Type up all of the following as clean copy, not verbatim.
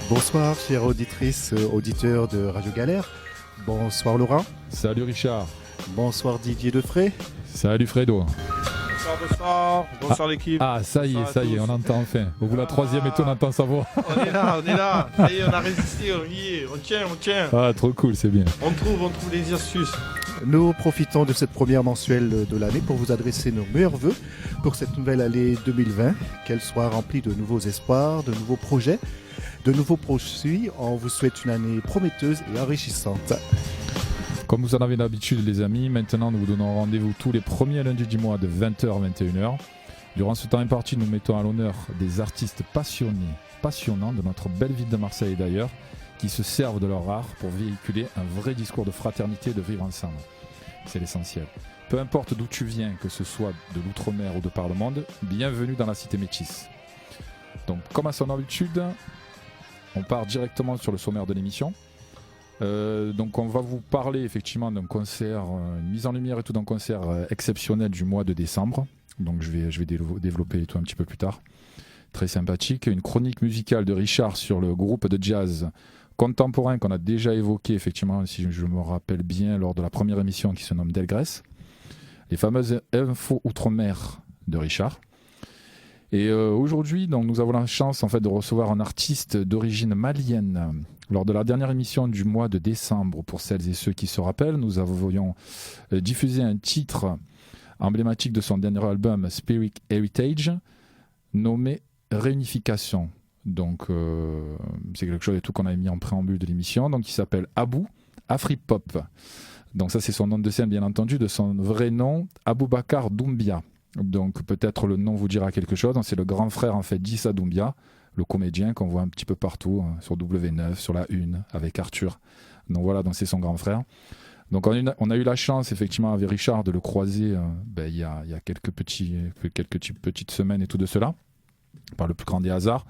Bonsoir, chères auditrices, auditeurs de Radio Galère. Bonsoir Laurent. Salut Richard. Bonsoir Didier Defray. Salut Fredo. Bonsoir l'équipe. Ah, ça y est, on entend enfin. Au bout de la troisième et tout, on entend sa voix. On est là. Ça y est, on a résisté, on y est, on tient. Ah, trop cool, c'est bien. On trouve les astuces. Nous profitons de cette première mensuelle de l'année pour vous adresser nos meilleurs vœux pour cette nouvelle année 2020. Qu'elle soit remplie de nouveaux espoirs, de nouveaux projets, de nouveaux produits. On vous souhaite une année prometteuse et enrichissante. Comme vous en avez l'habitude les amis, maintenant nous vous donnons rendez-vous tous les premiers lundis du mois de 20h à 21h. Durant ce temps imparti, nous mettons à l'honneur des artistes passionnants de notre belle ville de Marseille d'ailleurs, qui se servent de leur art pour véhiculer un vrai discours de fraternité et de vivre ensemble. C'est l'essentiel. Peu importe d'où tu viens, que ce soit de l'outre-mer ou de par le monde, bienvenue dans la cité métisse. Donc comme à son habitude, on part directement sur le sommaire de l'émission. Donc on va vous parler effectivement d'un concert, une mise en lumière et tout d'un concert exceptionnel du mois de décembre. Donc je vais développer tout un petit peu plus tard. Très sympathique. Une chronique musicale de Richard sur le groupe de jazz contemporain qu'on a déjà évoqué effectivement, si je me rappelle bien, lors de la première émission qui se nomme Delgrès. Les fameuses infos outre-mer de Richard. Et aujourd'hui, donc, nous avons la chance en fait, de recevoir un artiste d'origine malienne. Lors de la dernière émission du mois de décembre, pour celles et ceux qui se rappellent, nous avions diffusé un titre emblématique de son dernier album Spirit Heritage, nommé Réunification. Donc c'est quelque chose et tout qu'on a mis en préambule de l'émission. Donc il s'appelle Abou Afripop. Donc ça c'est son nom de scène bien entendu, de son vrai nom Aboubacar Doumbia. Donc peut-être le nom vous dira quelque chose. C'est le grand frère en fait d'Issa Doumbia, le comédien qu'on voit un petit peu partout sur W9, sur la Une avec Arthur. Donc voilà, donc c'est son grand frère. Donc on a eu la chance effectivement avec Richard de le croiser il y a quelques petites semaines et tout de cela, par le plus grand des hasards.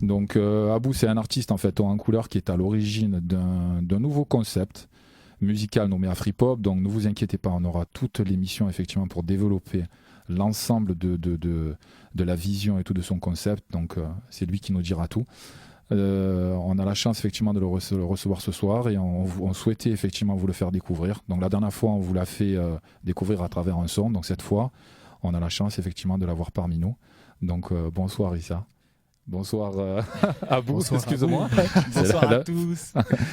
Donc Abou c'est un artiste en fait en couleur qui est à l'origine d'un nouveau concept musical nommé Afripop. Donc ne vous inquiétez pas, on aura toute l'émission effectivement pour développer l'ensemble de la vision et tout de son concept. Donc c'est lui qui nous dira tout. On a la chance effectivement de le recevoir ce soir et on souhaitait effectivement vous le faire découvrir. Donc la dernière fois on vous l'a fait découvrir à travers un son. Donc cette fois on a la chance effectivement de l'avoir parmi nous. Donc bonsoir Issa. Bonsoir Abou, excuse-moi. Bonsoir à tous.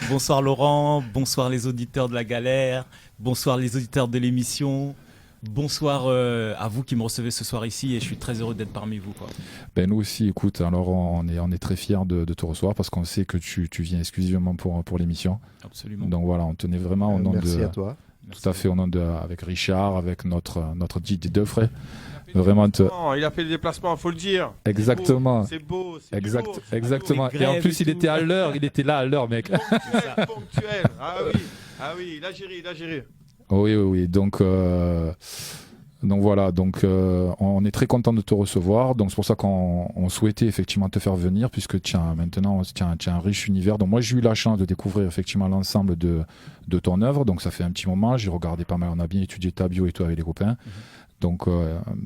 Bonsoir Laurent, bonsoir les auditeurs de la galère, bonsoir les auditeurs de l'émission. Bonsoir à vous qui me recevez ce soir ici et je suis très heureux d'être parmi vous. Quoi. Ben nous aussi, écoute, alors on est très fiers de te recevoir parce qu'on sait que tu viens exclusivement pour l'émission. Absolument. Donc voilà, on tenait vraiment au nom merci à toi. Tout à fait, au nom avec Richard, avec notre Didier Defray. Vraiment il a fait le déplacement, il faut le dire. Exactement. C'est beau. Exactement. Et en plus, il était là à l'heure, mec. Ponctuel. Ah oui, il a géré. Oui. Donc voilà, on est très content de te recevoir. Donc c'est pour ça qu'on souhaitait effectivement te faire venir, puisque maintenant tu as un riche univers. Donc moi j'ai eu la chance de découvrir effectivement l'ensemble de ton œuvre. Donc ça fait un petit moment, j'ai regardé pas mal, on a bien étudié ta bio et tout avec les copains. Donc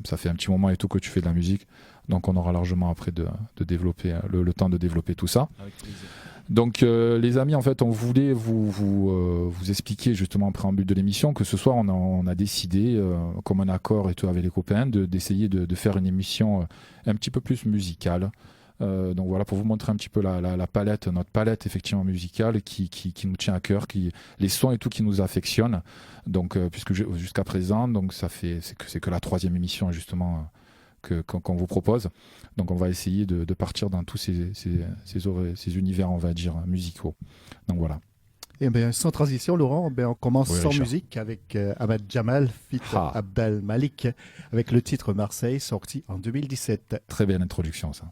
ça fait un petit moment et tout que tu fais de la musique. Donc on aura largement après de développer le temps de développer tout ça. Avec plaisir. Donc les amis, en fait, on voulait vous expliquer justement en préambule de l'émission que ce soir on a décidé, comme un accord et tout avec les copains, d'essayer de faire une émission un petit peu plus musicale. Donc voilà, pour vous montrer un petit peu la palette, notre palette effectivement musicale qui nous tient à cœur, les sons et tout qui nous affectionnent. Donc puisque jusqu'à présent, donc c'est que la troisième émission justement qu'on vous propose. Donc on va essayer de partir dans tous ces univers, on va dire, musicaux. Donc voilà. Et bien sans transition Laurent, on commence sans Richard. musique avec Ahmad Jamal feat Abdel Malik avec le titre Marseille sorti en 2017. Très belle introduction ça.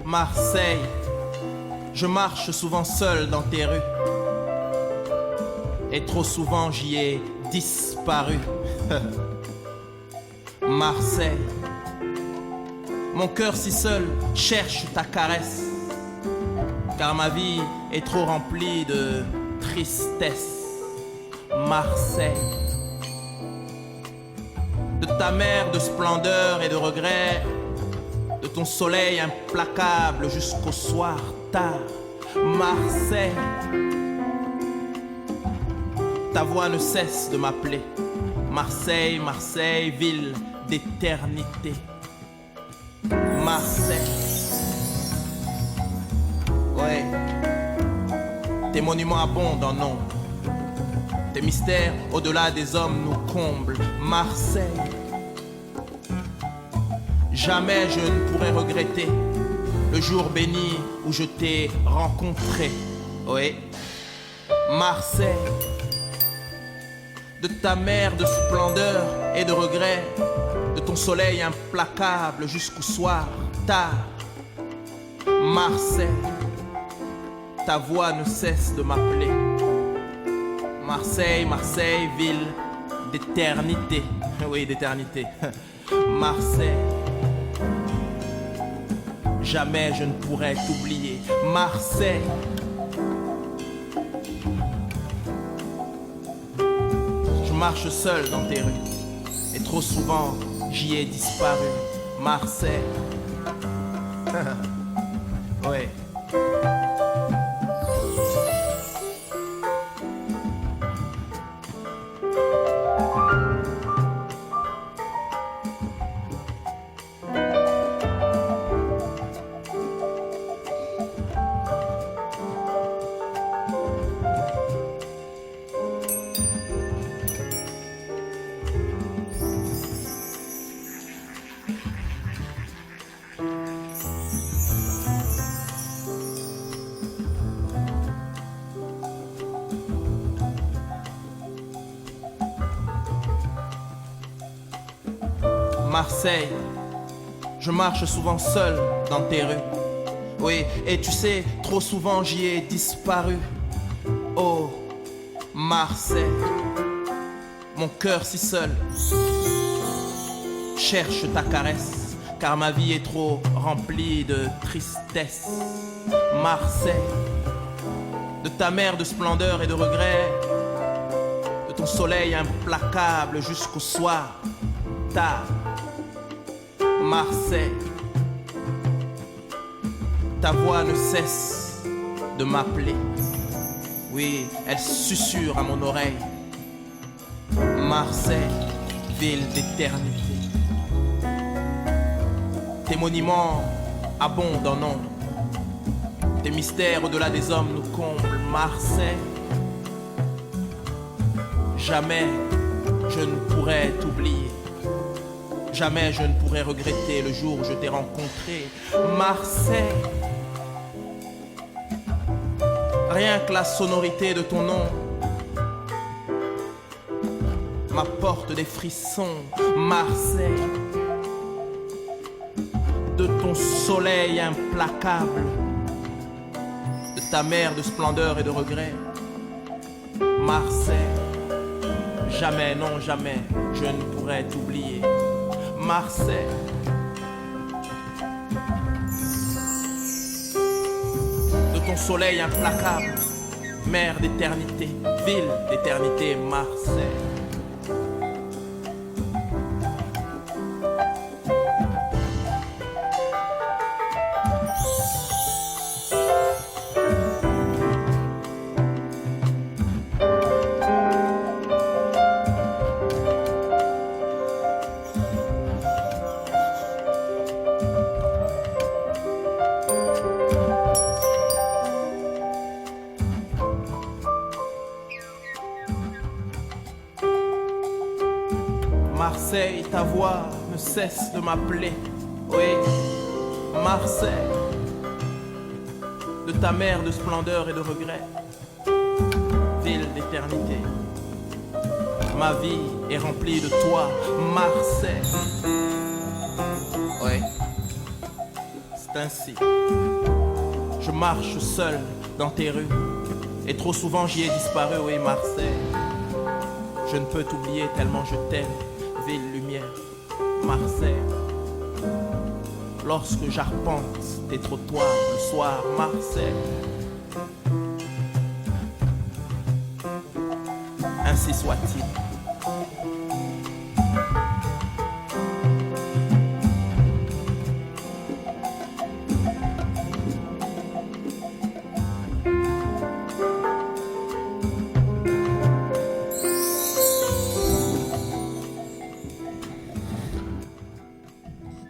Marseille, je marche souvent seul dans tes rues. Et trop souvent j'y ai disparu. Marseille, mon cœur si seul cherche ta caresse, car ma vie est trop remplie de tristesse. Marseille, de ta mer de splendeur et de regret, de ton soleil implacable jusqu'au soir tard. Marseille, ta voix ne cesse de m'appeler. Marseille, Marseille, ville d'éternité. Marseille, ouais, tes monuments abondent en nombre. Tes mystères au-delà des hommes nous comblent. Marseille, jamais je ne pourrai regretter le jour béni où je t'ai rencontré. Oui, Marseille, de ta mer de splendeur et de regret, de ton soleil implacable jusqu'au soir tard. Marseille, ta voix ne cesse de m'appeler. Marseille, Marseille, ville d'éternité. Oui, d'éternité. Marseille, jamais je ne pourrai t'oublier. Marseille, je marche seul dans tes rues et trop souvent j'y ai disparu. Marseille, ouais. Marseille, je marche souvent seul dans tes rues. Oui, et tu sais, trop souvent j'y ai disparu. Oh, Marseille, mon cœur si seul cherche ta caresse, car ma vie est trop remplie de tristesse. Marseille, de ta mer de splendeur et de regret, de ton soleil implacable jusqu'au soir tard. Marseille, ta voix ne cesse de m'appeler. Oui, elle susurre à mon oreille. Marseille, ville d'éternité. Tes monuments abondent en nombre. Tes mystères au-delà des hommes nous comblent. Marseille, jamais je ne pourrai t'oublier. Jamais je ne pourrai regretter le jour où je t'ai rencontré. Marseille, rien que la sonorité de ton nom m'apporte des frissons. Marseille, de ton soleil implacable, de ta mer de splendeur et de regret. Marseille, jamais, non jamais, je ne pourrai t'oublier. Marseille, de ton soleil implacable, mer d'éternité, ville d'éternité, Marseille. Marseille, ta voix ne cesse de m'appeler. Oui, Marseille, de ta mer de splendeur et de regret, ville d'éternité. Ma vie est remplie de toi, Marseille. Oui, c'est ainsi. Je marche seul dans tes rues, et trop souvent j'y ai disparu, oui Marseille. Je ne peux t'oublier tellement je t'aime, ville lumière, Marseille. Lorsque j'arpente tes trottoirs le soir, Marseille. Ainsi soit-il.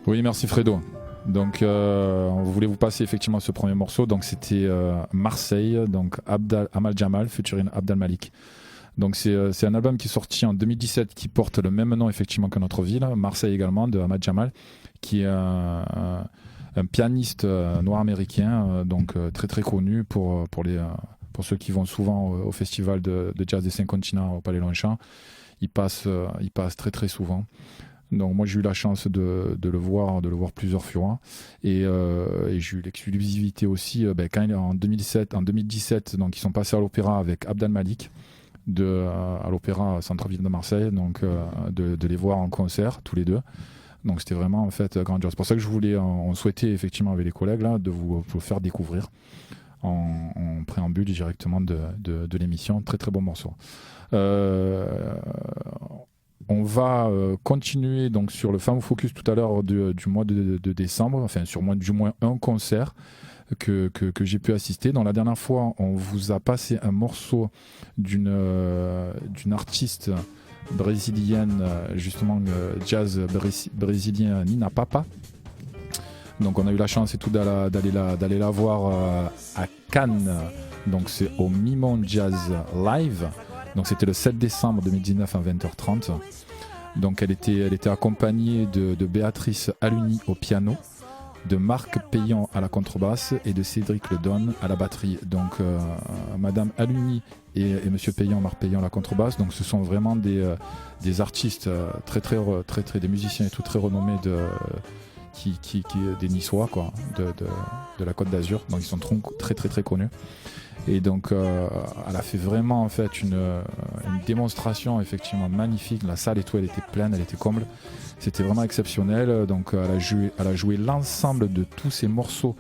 Oui, merci Fredo. Donc, on voulait vous passer effectivement ce premier morceau. Donc, c'était Marseille, donc Amal Jamal featuring Abdel Malik. Donc, c'est un album qui est sorti en 2017 qui porte le même nom effectivement que notre ville, Marseille également, de Ahmad Jamal, qui est un pianiste noir américain, donc très très connu pour ceux qui vont souvent au festival de jazz des 5 continents au Palais Longchamp. Il passe très très souvent. Donc moi j'ai eu la chance de le voir plusieurs fois et j'ai eu l'exclusivité aussi quand il est en 2017 donc ils sont passés à l'opéra avec Abdel Malik à l'opéra Centre-Ville de Marseille, donc de les voir en concert tous les deux. Donc c'était vraiment en fait grandiose. C'est pour ça que on souhaitait effectivement avec les collègues là de vous faire découvrir en préambule directement de l'émission. Très très bon morceau. On va continuer donc sur le fameux focus tout à l'heure du mois de décembre, enfin sur du moins un concert que j'ai pu assister. Dans la dernière fois, on vous a passé un morceau d'une artiste brésilienne, justement jazz brésilien, Nina Papa. Donc on a eu la chance et tout d'aller la voir à Cannes. Donc c'est au Mimon Jazz Live. Donc c'était le 7 décembre 2019 à 20h30. Donc elle était accompagnée de Béatrice Aluni au piano, de Marc Payan à la contrebasse et de Cédric Ledon à la batterie. Donc Madame Aluni et Monsieur Payan, Marc Payan à la contrebasse. Donc ce sont vraiment des artistes très des musiciens et tout très renommés qui des Niçois quoi, de la Côte d'Azur. Donc ils sont très connus. Et donc elle a fait vraiment en fait une démonstration effectivement magnifique. La salle et tout, elle était pleine, elle était comble. C'était vraiment exceptionnel. Donc elle a joué l'ensemble de tous ces morceaux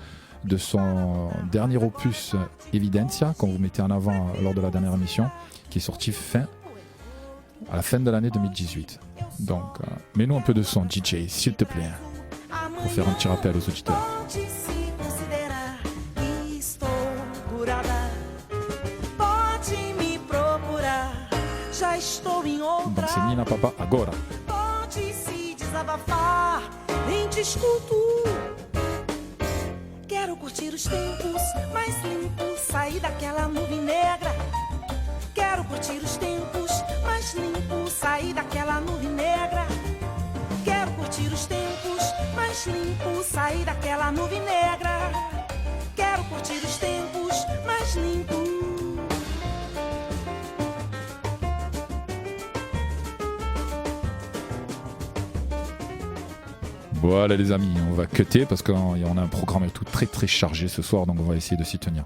de son dernier opus Evidencia, qu'on vous mettait en avant lors de la dernière émission, qui est sorti à la fin de l'année 2018. Donc mets-nous un peu de son DJ s'il te plaît, pour faire un petit rappel aux auditeurs. Donc c'est Nina Papa agora. Pode se desabafar, nem te escuto. Quero curtir os tempos mais limpos, sair daquela nuvem negra. Quero curtir os tempos mais limpos, sair daquela nuvem negra. Quero curtir os tempos mais limpos, sair daquela nuvem negra. Quero curtir os tempos mais limpos. Voilà les amis, on va cutter parce qu'on a un programme et tout très chargé ce soir, donc on va essayer de s'y tenir.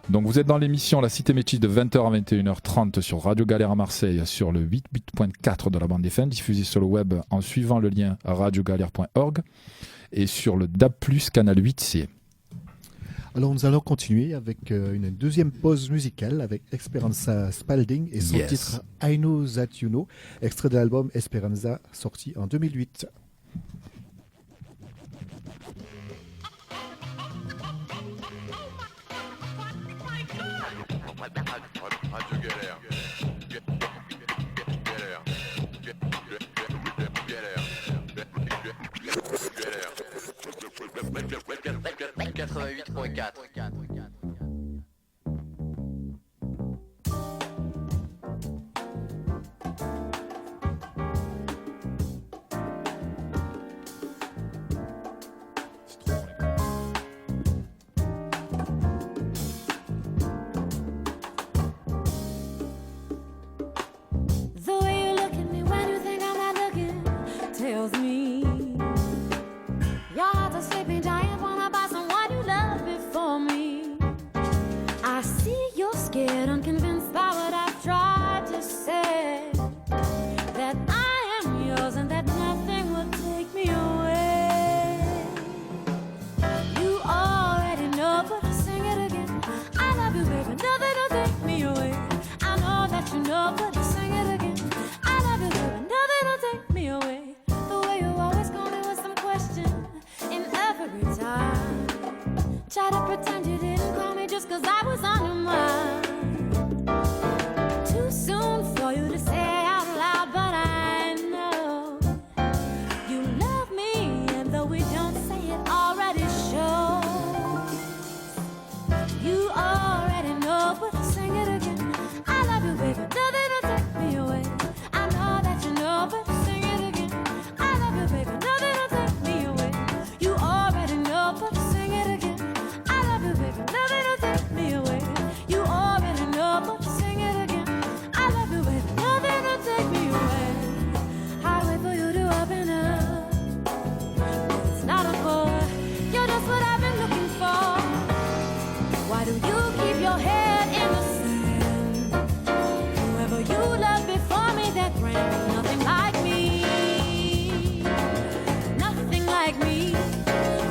Donc vous êtes dans l'émission La Cité Métis de 20h à 21h30 sur Radio Galère à Marseille, sur le 8.4 de la bande FM, diffusé sur le web en suivant le lien radiogalère.org et sur le DAB+, canal 8C. Alors nous allons continuer avec une deuxième pause musicale avec Esperanza Spalding et son titre I Know That You Know, extrait de l'album Esperanza sorti en 2008. Radio Galère. 88.4. Tells me your heart's a sleeping giant, wanna time. Try to pretend you didn't call me just 'cause I was on your mind. Too soon for you to say it out loud, but I know you love me, and though we don't say it, already shows. You already know, but sing it again. I love you, baby. Nothing will take me away. I know that you know, but sing it again. I love you, baby. Nothing will take me away. You already know, but sing it again. I love you, baby. Nothing will take me away. You already know, but sing it again. I love you, baby. Nothing will take me away. I wait for you to open up. It's not a bore. You're just what I've been looking for. Why do you keep your head in the sand? Whoever you loved before me, that ran nothing like me. Nothing like me.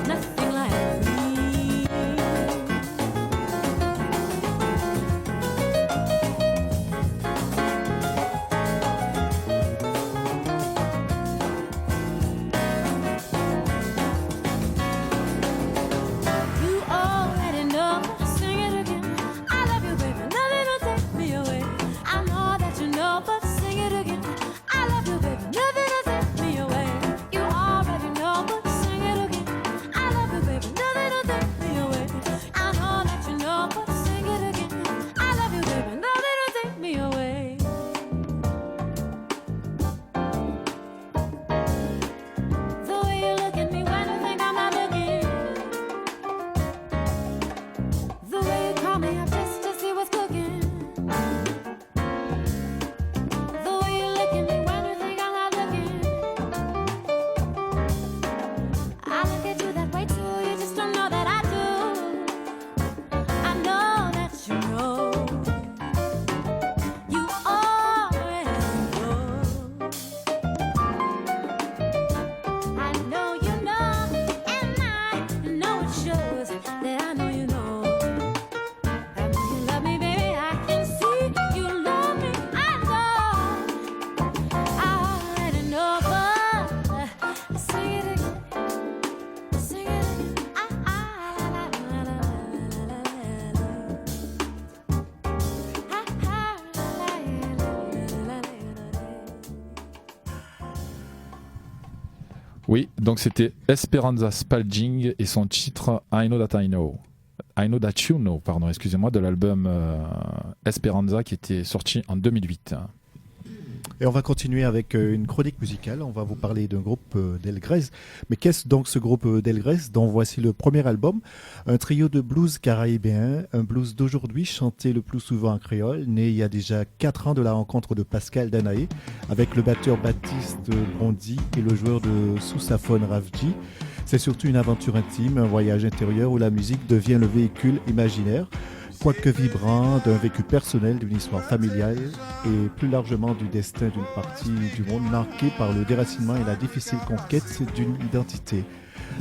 Nothing like me. You already know, sing it again. I love you, baby. Nothing will take me away. I know that you know, but sing it again. I love you, baby. Nothing will take me away. You already know, but sing it again. I love you, baby. Nothing will take me away. I know that you know, but sing it again. I love you, baby. Nothing will take me away. The way you look at me when you think I'm not looking. The way you call me up just to see what's cooking. The way you look at me when you think I'm not looking. I look at you that way too, you just don't know that I do. I know that you know. You already know. I know you know, and I know it shows that I know you know. I know you love me, baby. I can see you love me. I know. I already know, but sing it again. Sing it again. Oui, donc c'était Esperanza Spalding et son titre I Know That I Know. I Know That You Know, pardon, excusez-moi, de l'album Esperanza qui était sorti en 2008. Et on va continuer avec une chronique musicale. On va vous parler d'un groupe d'Elgrès. Mais qu'est-ce donc ce groupe d'Elgrès dont voici le premier album? Un trio de blues caraïbéen, un blues d'aujourd'hui chanté le plus souvent en créole, né il y a déjà 4 ans de la rencontre de Pascal Danaé avec le batteur Baptiste Bondy et le joueur de sousaphone Ravji. C'est surtout une aventure intime, un voyage intérieur où la musique devient le véhicule imaginaire, quoique vibrant, d'un vécu personnel, d'une histoire familiale et plus largement du destin d'une partie du monde marquée par le déracinement et la difficile conquête d'une identité.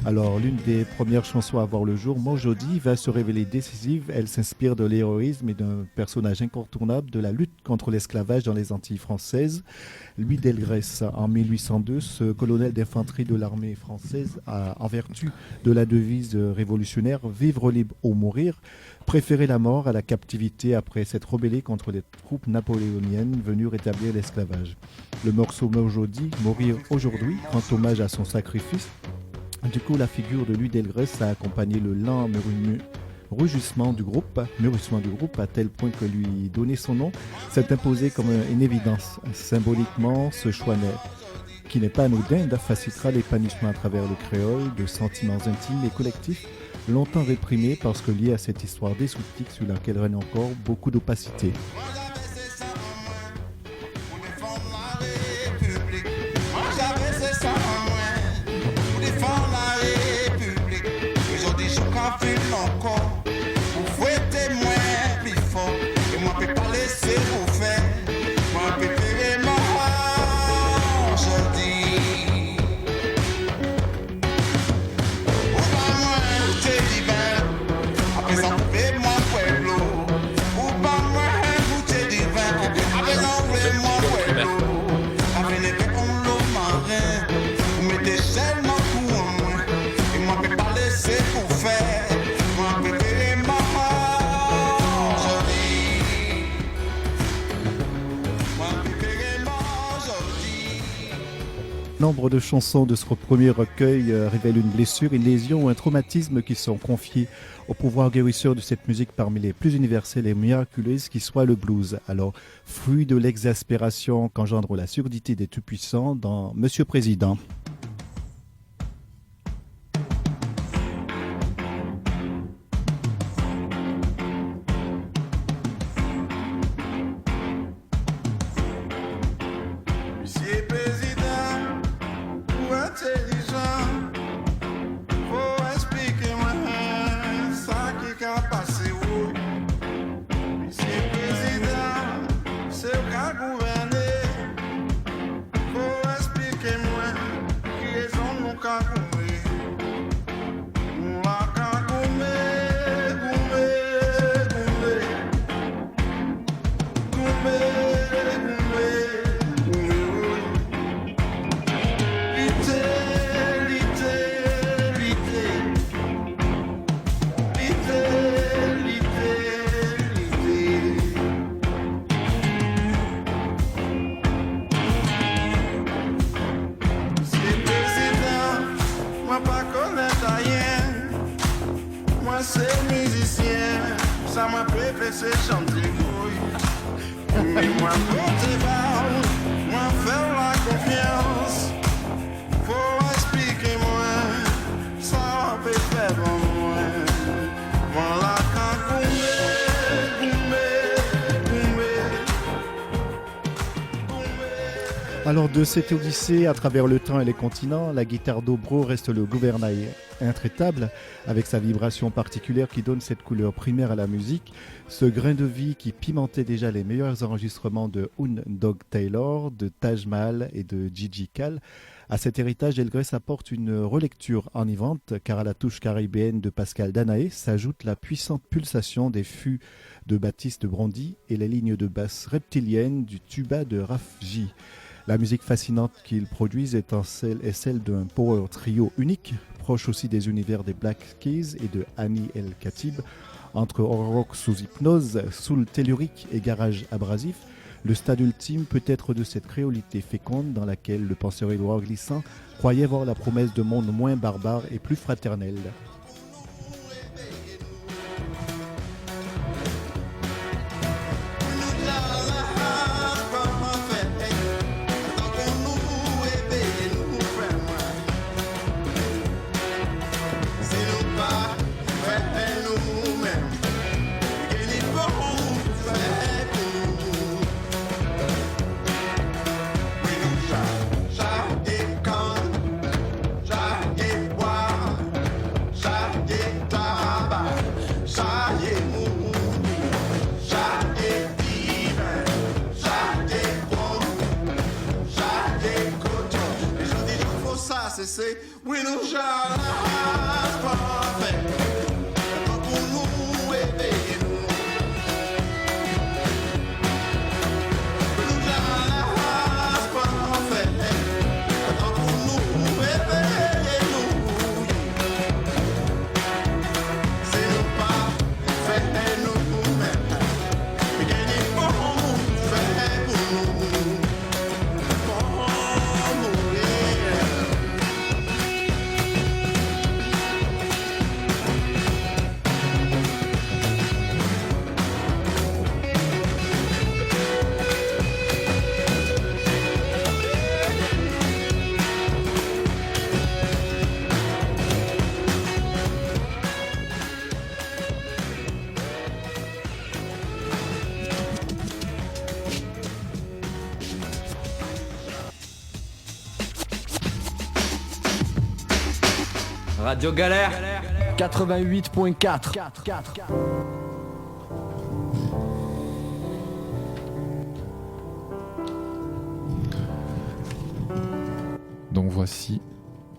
Alors, l'une des premières chansons à voir le jour, Mojodi, va se révéler décisive. Elle s'inspire de l'héroïsme et d'un personnage incontournable de la lutte contre l'esclavage dans les Antilles françaises. Louis Delgrès, en 1802, ce colonel d'infanterie de l'armée française a, en vertu de la devise révolutionnaire « Vivre libre ou mourir », préféré la mort à la captivité après s'être rebellé contre les troupes napoléoniennes venues rétablir l'esclavage. Le morceau Mojodi, Mourir aujourd'hui, rend hommage à son sacrifice. Du coup, la figure de Louis Delgrès a accompagné le lent murmurissement du groupe, à tel point que lui donner son nom s'est imposé comme une évidence. Symboliquement, ce choix qui n'est pas anodin, facilitera l'épanouissement à travers le créole de sentiments intimes et collectifs, longtemps réprimés parce que liés à cette histoire désoutique sur laquelle règne encore beaucoup d'opacité. Laissez Nombre de chansons de ce premier recueil révèlent une blessure, une lésion ou un traumatisme qui sont confiés au pouvoir guérisseur de cette musique parmi les plus universelles et miraculeuses qui soit le blues. Alors, fruit de l'exaspération qu'engendre la surdité des tout-puissants dans Monsieur Président. Monsieur président, ou intelligent, faut expliquer moi ça qui a passé où. Monsieur président, c'est au cas gouverner, faut expliquer moi qui raison nous qu'a goumé. Nous la qu'a goumé, c'est musicien, ça m'a préféré chanter couille. Mais moi, côté bas, moi, faire la confiance. Faut expliquer moi, ça peut faire bon moi. Voilà, quand Alors de cette odyssée à travers le temps et les continents, la guitare dobro reste le gouvernail intraitable avec sa vibration particulière qui donne cette couleur primaire à la musique, ce grain de vie qui pimentait déjà les meilleurs enregistrements de Dog Taylor, de Taj Mahal et de Gigi Cal. À cet héritage, Elgrès apporte une relecture enivrante car à la touche caribéenne de Pascal Danaé s'ajoute la puissante pulsation des fûts de Baptiste Brandy et les lignes de basse reptiliennes du tuba de Raf J. La musique fascinante qu'ils produisent est celle d'un power trio unique, proche aussi des univers des Black Keys et de Annie El Khatib. Entre rock sous hypnose, soul tellurique et garage abrasif, le stade ultime peut être de cette créolité féconde dans laquelle le penseur Édouard Glissant croyait voir la promesse de monde moins barbare et plus fraternel. Say, we don't shall have perfect. Radio Galère 88.4. Donc voici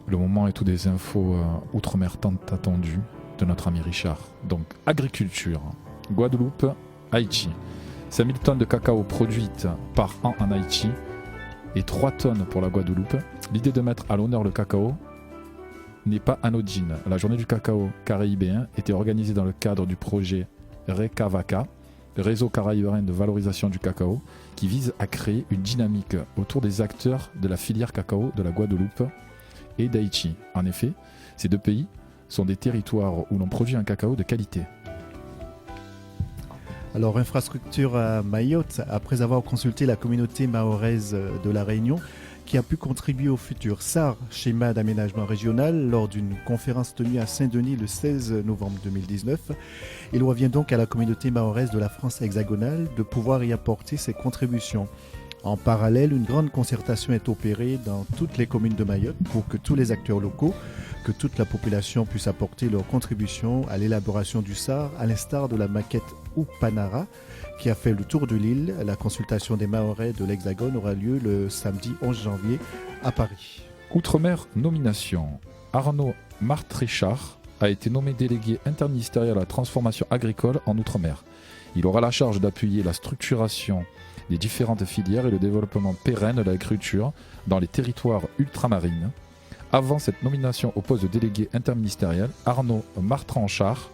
le moment et toutes des infos outre-mer tant attendues de notre ami Richard. Donc agriculture, Guadeloupe, Haïti. 5000 tonnes de cacao produites par an en Haïti et 3 tonnes pour la Guadeloupe. L'idée de mettre à l'honneur le cacao n'est pas anodine. La journée du cacao caribéen était organisée dans le cadre du projet Rekavaka, réseau caraïbéen de valorisation du cacao, qui vise à créer une dynamique autour des acteurs de la filière cacao de la Guadeloupe et d'Haïti. En effet, ces deux pays sont des territoires où l'on produit un cacao de qualité. Alors, infrastructure à Mayotte, après avoir consulté la communauté mahoraise de la Réunion, qui a pu contribuer au futur SAR, schéma d'aménagement régional, lors d'une conférence tenue à Saint-Denis le 16 novembre 2019. Il revient donc à la communauté mahoraise de la France hexagonale de pouvoir y apporter ses contributions. En parallèle, une grande concertation est opérée dans toutes les communes de Mayotte pour que tous les acteurs locaux, que toute la population puisse apporter leur contribution à l'élaboration du SAR, à l'instar de la maquette Upanara, qui a fait le tour de l'île. La consultation des Mahorais de l'Hexagone aura lieu le samedi 11 janvier à Paris. Outre-mer nomination. Arnaud Martréchard a été nommé délégué interministériel à la transformation agricole en Outre-mer. Il aura la charge d'appuyer la structuration des différentes filières et le développement pérenne de l'agriculture dans les territoires ultramarines. Avant cette nomination au poste de délégué interministériel, Arnaud Martréchard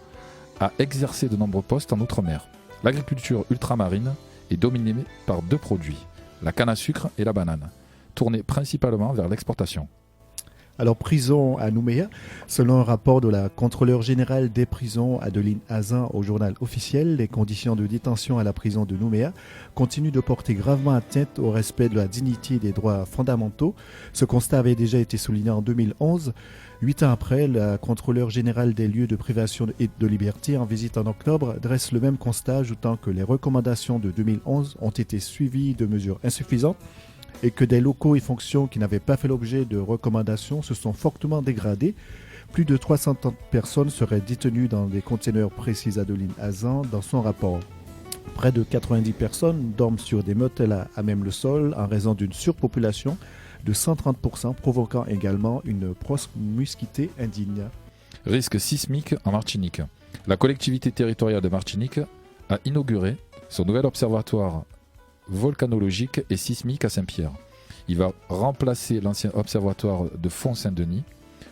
a exercé de nombreux postes en Outre-mer. L'agriculture ultramarine est dominée par deux produits, la canne à sucre et la banane, tournés principalement vers l'exportation. Alors, prison à Nouméa, selon un rapport de la contrôleure générale des prisons Adeline Hazan au journal officiel, les conditions de détention à la prison de Nouméa continuent de porter gravement atteinte au respect de la dignité et des droits fondamentaux. Ce constat avait déjà été souligné en 2011. 8 ans après, la contrôleure générale des lieux de privation de liberté en visite en octobre dresse le même constat, ajoutant que les recommandations de 2011 ont été suivies de mesures insuffisantes et que des locaux et fonctions qui n'avaient pas fait l'objet de recommandations se sont fortement dégradés. Plus de 330 personnes seraient détenues dans des conteneurs, précise Adeline Hazan dans son rapport. Près de 90 personnes dorment sur des motels à même le sol en raison d'une surpopulation de 130%, provoquant également une promiscuité indigne. Risque sismique en Martinique. La collectivité territoriale de Martinique a inauguré son nouvel observatoire volcanologique et sismique à Saint-Pierre. Il va remplacer l'ancien observatoire de Font-Saint-Denis,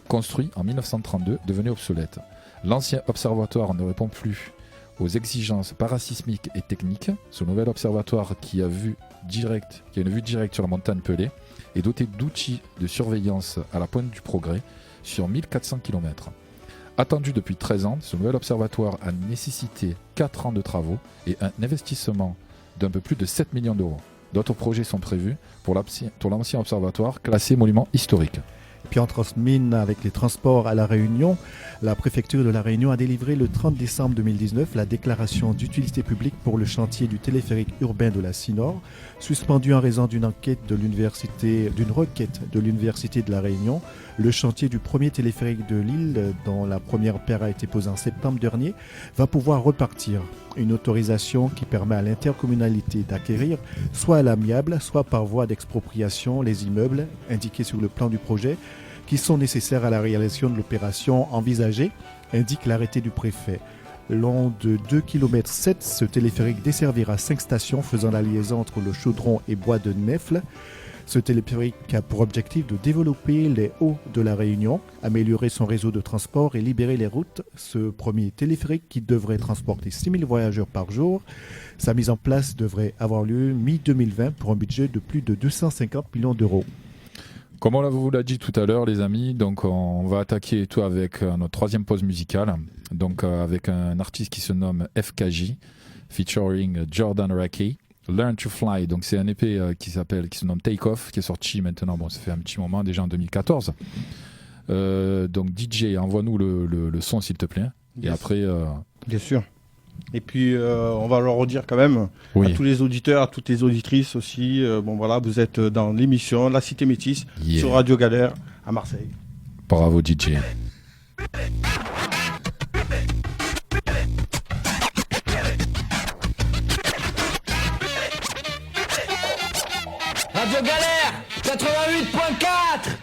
construit en 1932, devenu obsolète. L'ancien observatoire ne répond plus aux exigences parasismiques et techniques. Ce nouvel observatoire qui a une vue directe sur la montagne Pelée est doté d'outils de surveillance à la pointe du progrès sur 1400 km. Attendu depuis 13 ans, ce nouvel observatoire a nécessité 4 ans de travaux et un investissement d'un peu plus de 7 millions d'euros. D'autres projets sont prévus pour l'ancien observatoire classé monument historique. Puis on termine avec les transports à La Réunion. La préfecture de La Réunion a délivré le 30 décembre 2019 la déclaration d'utilité publique pour le chantier du téléphérique urbain de la Cinor, suspendu en raison d'une requête de l'université de La Réunion. Le chantier du premier téléphérique de l'île, dont la première pierre a été posée en septembre dernier, va pouvoir repartir. Une autorisation qui permet à l'intercommunalité d'acquérir, soit à l'amiable, soit par voie d'expropriation, les immeubles indiqués sur le plan du projet qui sont nécessaires à la réalisation de l'opération envisagée, indique l'arrêté du préfet. Long de 2,7 km, ce téléphérique desservira 5 stations faisant la liaison entre le Chaudron et Bois de Nèfles. Ce téléphérique a pour objectif de développer les hauts de la Réunion, améliorer son réseau de transport et libérer les routes. Ce premier téléphérique qui devrait transporter 6000 voyageurs par jour, sa mise en place devrait avoir lieu mi-2020 pour un budget de plus de 250 millions d'euros. Comme on vous l'a dit tout à l'heure les amis, donc on va attaquer tout avec notre troisième pause musicale, donc avec un artiste qui se nomme FKJ, featuring Jordan Rakey. Learn to Fly, donc c'est un EP qui se nomme Take Off, qui est sorti maintenant, bon ça fait un petit moment déjà en 2014. Donc DJ, envoie-nous le son s'il te plaît. Yes. Et après... Bien sûr. Et puis on va leur redire quand même Oui. à tous les auditeurs, à toutes les auditrices aussi. Bon voilà, vous êtes dans l'émission La Cité Métisse sur Radio Galère à Marseille. Bravo DJ. Radio Galère 88.4.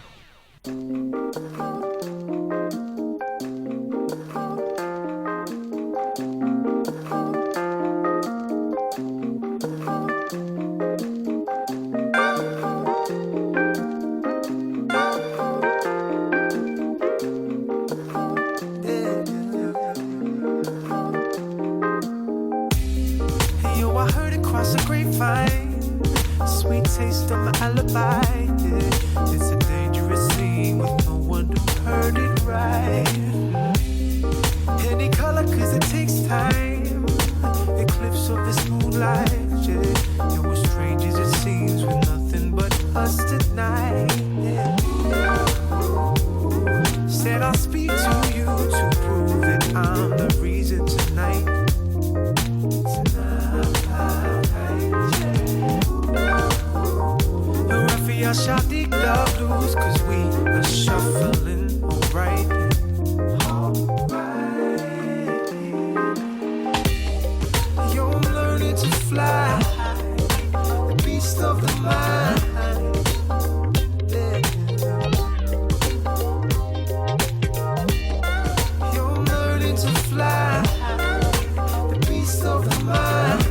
across a grapevine. Sweet taste of my alibi. Yeah. It's a dangerous scene with no one who heard it right. Any color, cause it takes time. Eclipse of this moonlight. Yeah. And we're strangers, it seems, with nothing but us tonight. Yeah. Said I'll speak to you to prove that I'm the reason tonight. Y'all shall dig the blues, cause we are shuffling alright. Yo, I'm learning to fly, the beast of the mind. Yo, I'm learning to fly, the beast of the mind.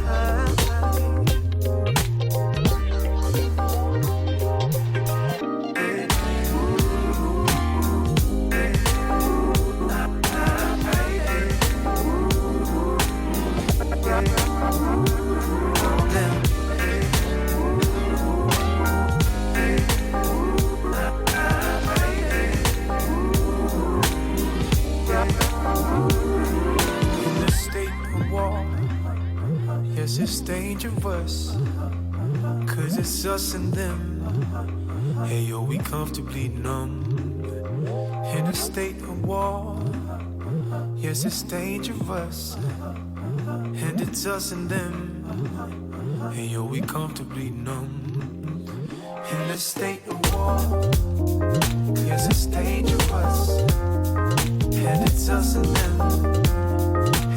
It's dangerous, cause it's us and them. Hey yo, we comfortably numb in a state of war. Yes, it's dangerous, and it's us and them. Hey yo, we comfortably numb in a state of war. Yes, it's dangerous, and it's us and them.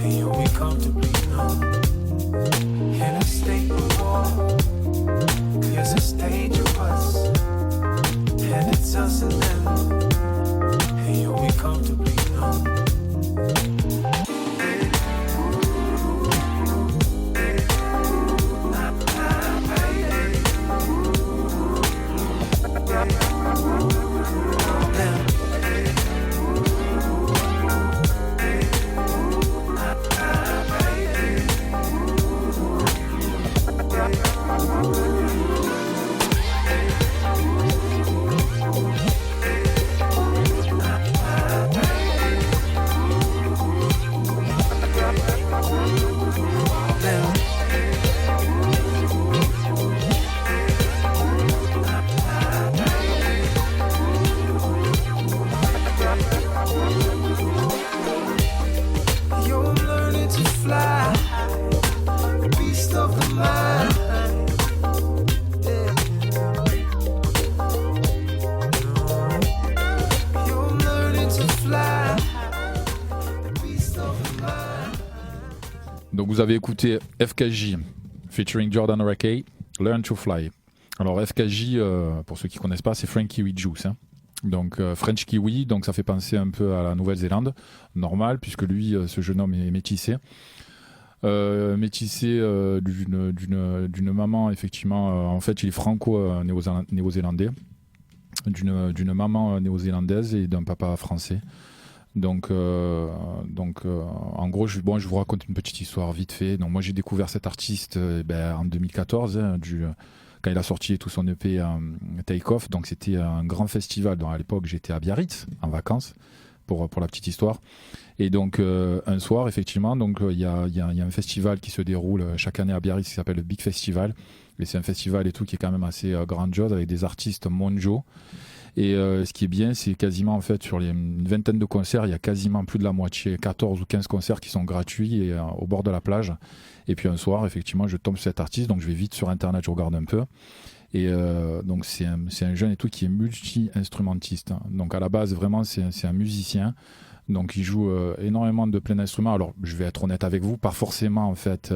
Hey yo, we comfortably numb in a state of war. Cause it's dangerous, and it's us and them. Hey yo, we comfortably numb. Donc vous avez écouté FKJ featuring Jordan Rakey, Learn to Fly. Alors FKJ, pour ceux qui ne connaissent pas, c'est French Kiwi Juice. Hein. Donc French Kiwi, donc ça fait penser un peu à la Nouvelle-Zélande, normal, puisque lui, ce jeune homme est métissé. D'une maman, effectivement, en fait il est franco-néo-zélandais, d'une maman néo-zélandaise et d'un papa français. Donc, en gros, je vous raconte une petite histoire vite fait. Donc, moi, j'ai découvert cet artiste en 2014, quand il a sorti tout son EP Take Off. Donc, c'était un grand festival. Donc, à l'époque, j'étais à Biarritz en vacances pour la petite histoire. Et donc, un soir, effectivement, donc il y a un festival qui se déroule chaque année à Biarritz qui s'appelle le Big Festival. Et c'est un festival et tout qui est quand même assez grandiose avec des artistes mondiaux. Et ce qui est bien, c'est quasiment en fait sur une vingtaine de concerts, il y a quasiment plus de la moitié, 14 ou 15 concerts qui sont gratuits et, au bord de la plage. Et puis un soir, effectivement, je tombe sur cet artiste, donc je vais vite sur internet, je regarde un peu. Et donc c'est un jeune et tout qui est multi-instrumentiste. Donc à la base, vraiment, c'est un musicien. Donc il joue énormément de plein d'instruments. Alors je vais être honnête avec vous, pas forcément en fait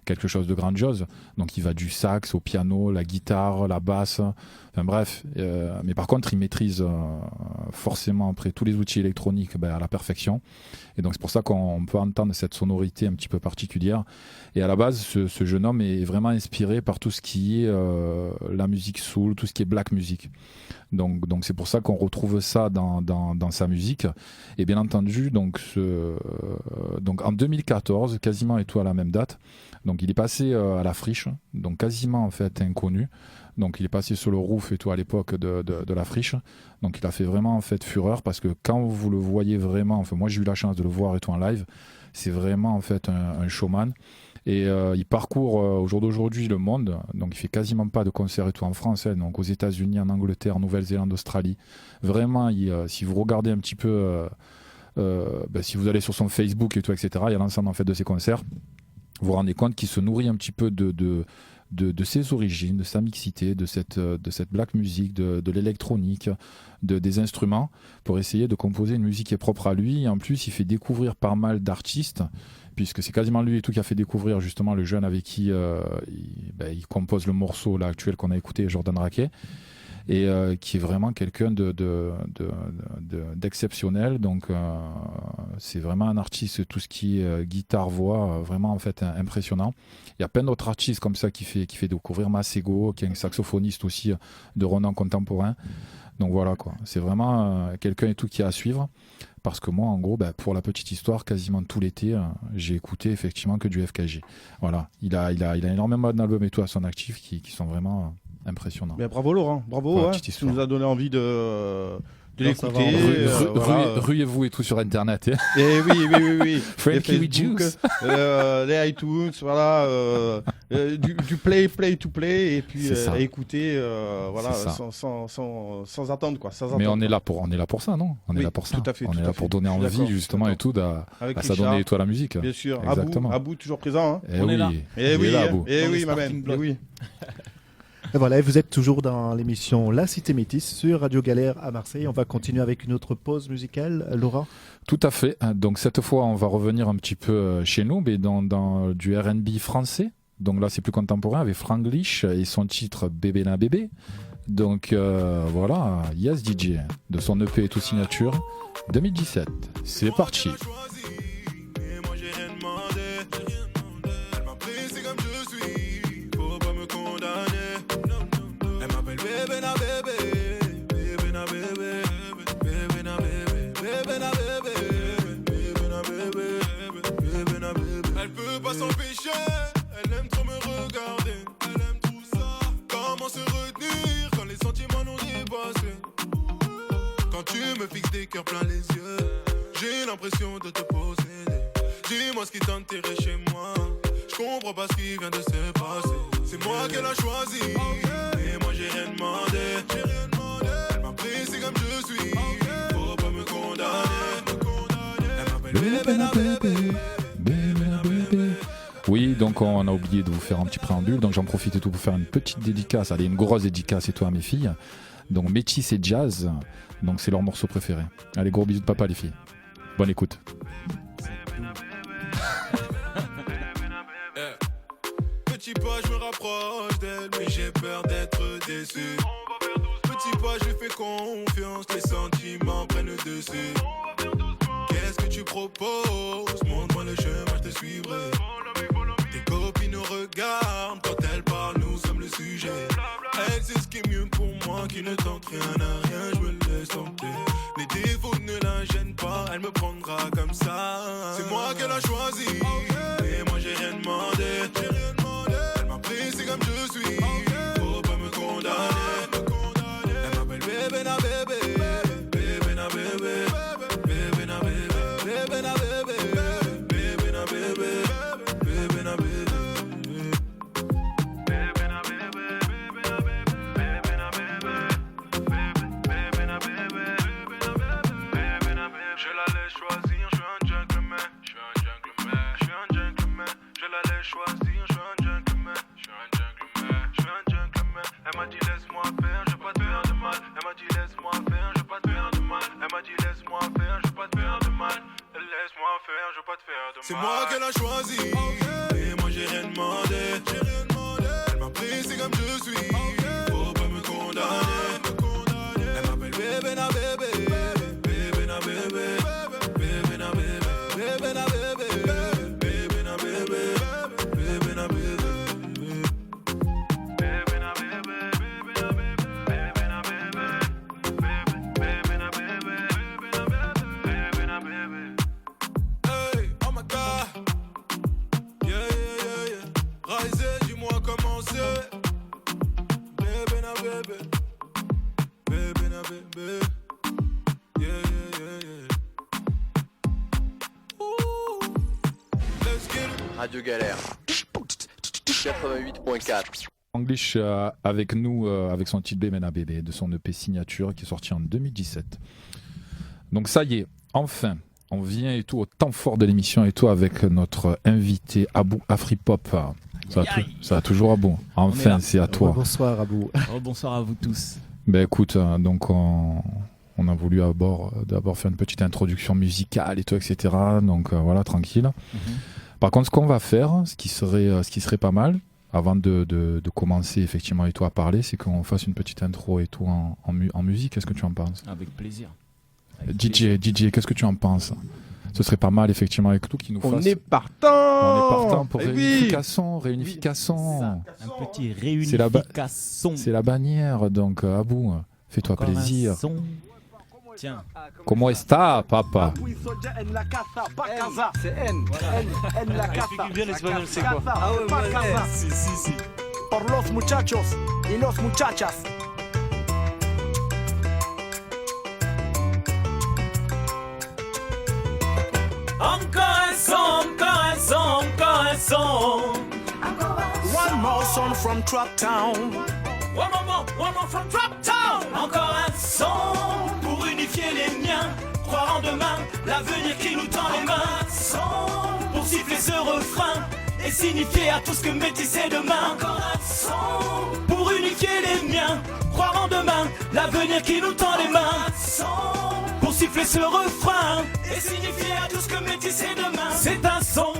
quelque chose de grandiose. Donc il va du sax au piano, la guitare, la basse, enfin bref. Mais par contre il maîtrise forcément après tous les outils électroniques à la perfection. Et donc c'est pour ça qu'on peut entendre cette sonorité un petit peu particulière. Et à la base ce jeune homme est vraiment inspiré par tout ce qui est la musique soul, tout ce qui est black music. Donc c'est pour ça qu'on retrouve ça dans sa musique. Et bien entendu, donc en 2014, quasiment et tout à la même date, Donc il est passé à la friche, donc quasiment en fait inconnu. Donc il est passé sur le roof et tout à l'époque de la friche. Donc il a fait vraiment en fait fureur parce que quand vous le voyez vraiment, enfin moi j'ai eu la chance de le voir et tout en live, c'est vraiment en fait un showman. Et il parcourt au jour d'aujourd'hui le monde, donc il fait quasiment pas de concerts et tout en France, hein, donc aux États-Unis, en Angleterre, Nouvelle-Zélande, Australie. Vraiment, si vous regardez un petit peu, si vous allez sur son Facebook et tout, etc., il y a l'ensemble en fait de ses concerts. Vous vous rendez compte qu'il se nourrit un petit peu de ses origines, de sa mixité, de cette black music, de l'électronique, des instruments, pour essayer de composer une musique qui est propre à lui. Et en plus, il fait découvrir pas mal d'artistes, puisque c'est quasiment lui et tout qui a fait découvrir justement le jeune avec qui il compose le morceau là, actuel qu'on a écouté, Jordan Raquet, et qui est vraiment quelqu'un d'exceptionnel. Donc c'est vraiment un artiste, tout ce qui est guitare, voix, vraiment en fait impressionnant. Il y a plein d'autres artistes comme ça qui fait découvrir Masego, qui est un saxophoniste aussi de renom contemporain. Donc voilà quoi, c'est vraiment quelqu'un et tout qui est à suivre. Parce que moi, en gros, pour la petite histoire, quasiment tout l'été, j'ai écouté effectivement que du FKJ. Voilà, il a énormément d'albums et tout à son actif qui sont vraiment impressionnants. Mais bravo Laurent, bravo, hein, tu nous as donné envie de l'écouter. Ruez-vous et tout sur Internet. Et oui. Frankie les Facebook, les iTunes, voilà, du play to play, et puis écouter, voilà, sans attendre quoi. Mais on est là pour ça, non? On est là pour ça. Tout à fait. On est là pour donner envie justement et tout à s'adonner et tout à la musique. Bien sûr. Exactement. Abou toujours présent. Hein. On est là. Et oui, Abou. Et oui, ma belle. Oui. Et voilà, et vous êtes toujours dans l'émission La Cité Métisse sur Radio Galère à Marseille. On va continuer avec une autre pause musicale, Laura. Tout à fait. Donc cette fois, on va revenir un petit peu chez nous, mais dans du R&B français. Donc là, c'est plus contemporain avec Franglish et son titre Bébé na bébé. Donc voilà, Yes DJ de son EP et tout signature 2017. C'est parti. S'empêcher, elle aime trop me regarder, elle aime tout ça. Comment se retenir quand les sentiments nous dépassent? Quand tu me fixes des cœurs plein les yeux, j'ai l'impression de te posséder. Dis-moi ce qui t'intéresse chez moi, je comprends pas ce qui vient de se passer. C'est moi qu'elle a choisi, et moi j'ai rien demandé. Elle m'a pris, c'est comme je suis, faut pas me condamner. Elle m'appelle bébé. Oui, donc on a oublié de vous faire un petit préambule, donc j'en profite et tout pour faire une petite dédicace, allez, une grosse dédicace et tout à mes filles. Donc Métis et Jazz, donc c'est leur morceau préféré. Allez, gros bisous de papa les filles. Bonne écoute. Petit pas, je me rapproche d'elle, mais j'ai peur d'être déçu. Petit pas, je lui fais confiance, les sentiments prennent le dessus. Qu'est-ce que tu proposes? Montre-moi le chemin, je te suivrai. Tes copines nous regardent, quand elles parlent, nous sommes le sujet. Elle sait ce qui est mieux pour moi, qui ne tente rien à rien, je me laisse tenter. Les défauts ne la gênent pas, elle me prendra comme ça. C'est moi qu'elle a choisi, et moi j'ai rien demandé. Elle m'a pris, c'est comme je suis, faut pas me condamner. Elle m'appelle bébé na bébé, bébé na bébé. Elle m'a dit laisse-moi faire, je vais pas te faire de mal. Elle m'a dit laisse-moi faire, je vais pas te faire de mal. Elle m'a dit laisse-moi faire, je vais pas te faire de mal. Laisse-moi faire, je vais pas te faire de mal. C'est moi qu'elle a choisi, et moi j'ai rien demandé. Elle m'a pris, c'est comme je suis, faut pas me condamner. Elle m'appelle bébé na bébé, bébé na bébé, bébé na bébé, bébé na bébé, bébé na bébé, bébé na bébé. baby. Yeah, yeah, yeah, yeah. Ooh, let's get it. Radio Galère 88.4. English avec nous, avec son titre Bemena Bébé de son EP Signature qui est sorti en 2017. Donc ça y est, enfin, on vient et tout au temps fort de l'émission et tout avec notre invité Abou Afripop. Ça va toujours Abou. Enfin, c'est à toi. Bonsoir Abou. Bonsoir à vous tous. Ben écoute, donc on a voulu d'abord faire une petite introduction musicale et tout, etc. Donc voilà, tranquille. Par contre, ce qu'on va faire, ce qui serait pas mal, avant de commencer effectivement et tout à parler, c'est qu'on fasse une petite intro et tout en musique. Qu'est-ce que tu en penses? Avec plaisir. DJ, qu'est-ce que tu en penses? Ce serait pas mal effectivement avec tout qui nous fasse. On est partant pour Eh réunification. Un petit réunification. C'est la bannière, donc Abou, fais-toi Encore plaisir. un son. Tiens. Comment está, papa? C'est N. N la casa. Explique bien l'espagnol, c'est quoi? Ah ouais, si. Por los muchachos y los muchachas. Encore un son, encore un son, encore un son. One more song from Trap Town. One more from Drop Town. Encore un son pour unifier les miens. Croire en demain, l'avenir qui nous tend les mains. Son pour siffler ce refrain et signifier à tous que métisser demain. Encore un son pour unifier les miens. Croire en demain, l'avenir qui nous tend les mains. Son pour siffler ce refrain et signifier à tous que métisser demain. C'est un son.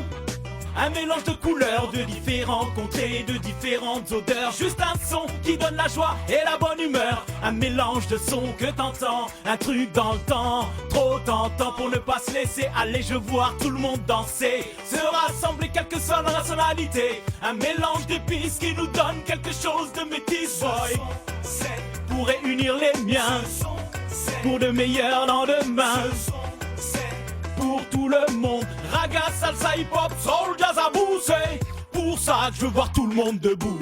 Un mélange de couleurs, de différents contrées, de différentes odeurs. Juste un son qui donne la joie et la bonne humeur. Un mélange de sons que t'entends, un truc dans le temps. Trop tentant pour ne pas se laisser aller. Je vois tout le monde danser, se rassembler quelle que soit la nationalité. Un mélange d'épices qui nous donne quelque chose de métis, boy. Pour réunir les miens, pour de meilleurs lendemains. Pour tout le monde, raga, salsa, hip-hop, soul, jazz à bout, c'est pour ça que je veux voir tout le monde debout.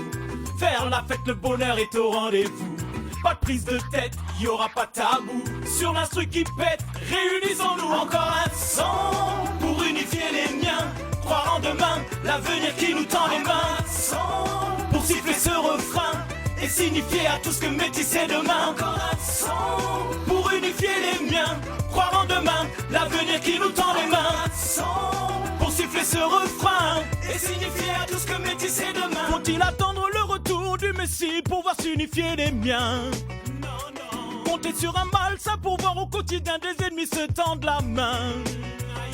Faire la fête, le bonheur est au rendez-vous. Pas de prise de tête, y aura pas de tabou. Sur l'instru qui pète, réunissons-nous. Encore un son pour unifier les miens. Croire en demain, l'avenir qui nous tend les mains. Son pour siffler ce refrain et signifier à tous que métisser demain. Encore un son pour unifier les miens. Croire en demain, l'avenir qui nous tend les mains. Son pour siffler ce refrain et signifier à tous que métisser demain. Faut-il attendre le retour du Messie pour voir s'unifier les miens? Non. Compter sur un malsain pour voir au quotidien des ennemis se tendre la main.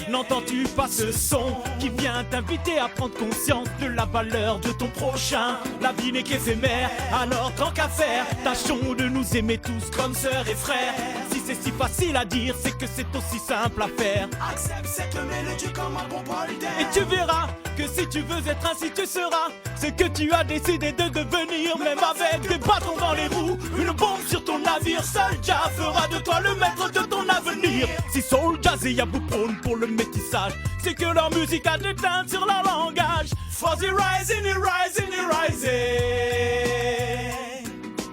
N'entends-tu pas ce son qui vient t'inviter à prendre conscience de la valeur de ton prochain? La vie n'est qu'éphémère, alors tant qu'à faire, tâchons de nous aimer tous comme sœurs et frères. Si c'est si facile à dire, c'est que c'est aussi simple à faire. Accepte cette mélodie comme un bon polydé. Et tu verras que si tu veux être ainsi, tu seras ce que tu as décidé de devenir. Même avec des bâtons dans les roues, une bombe sur ton navire, seul Jah fera de toi le maître de ton avenir. Si Soul Jazz et Yabou prônent pour le métissage, c'est que leur musique a des teintes sur leur langage. For the rising, rising, rising.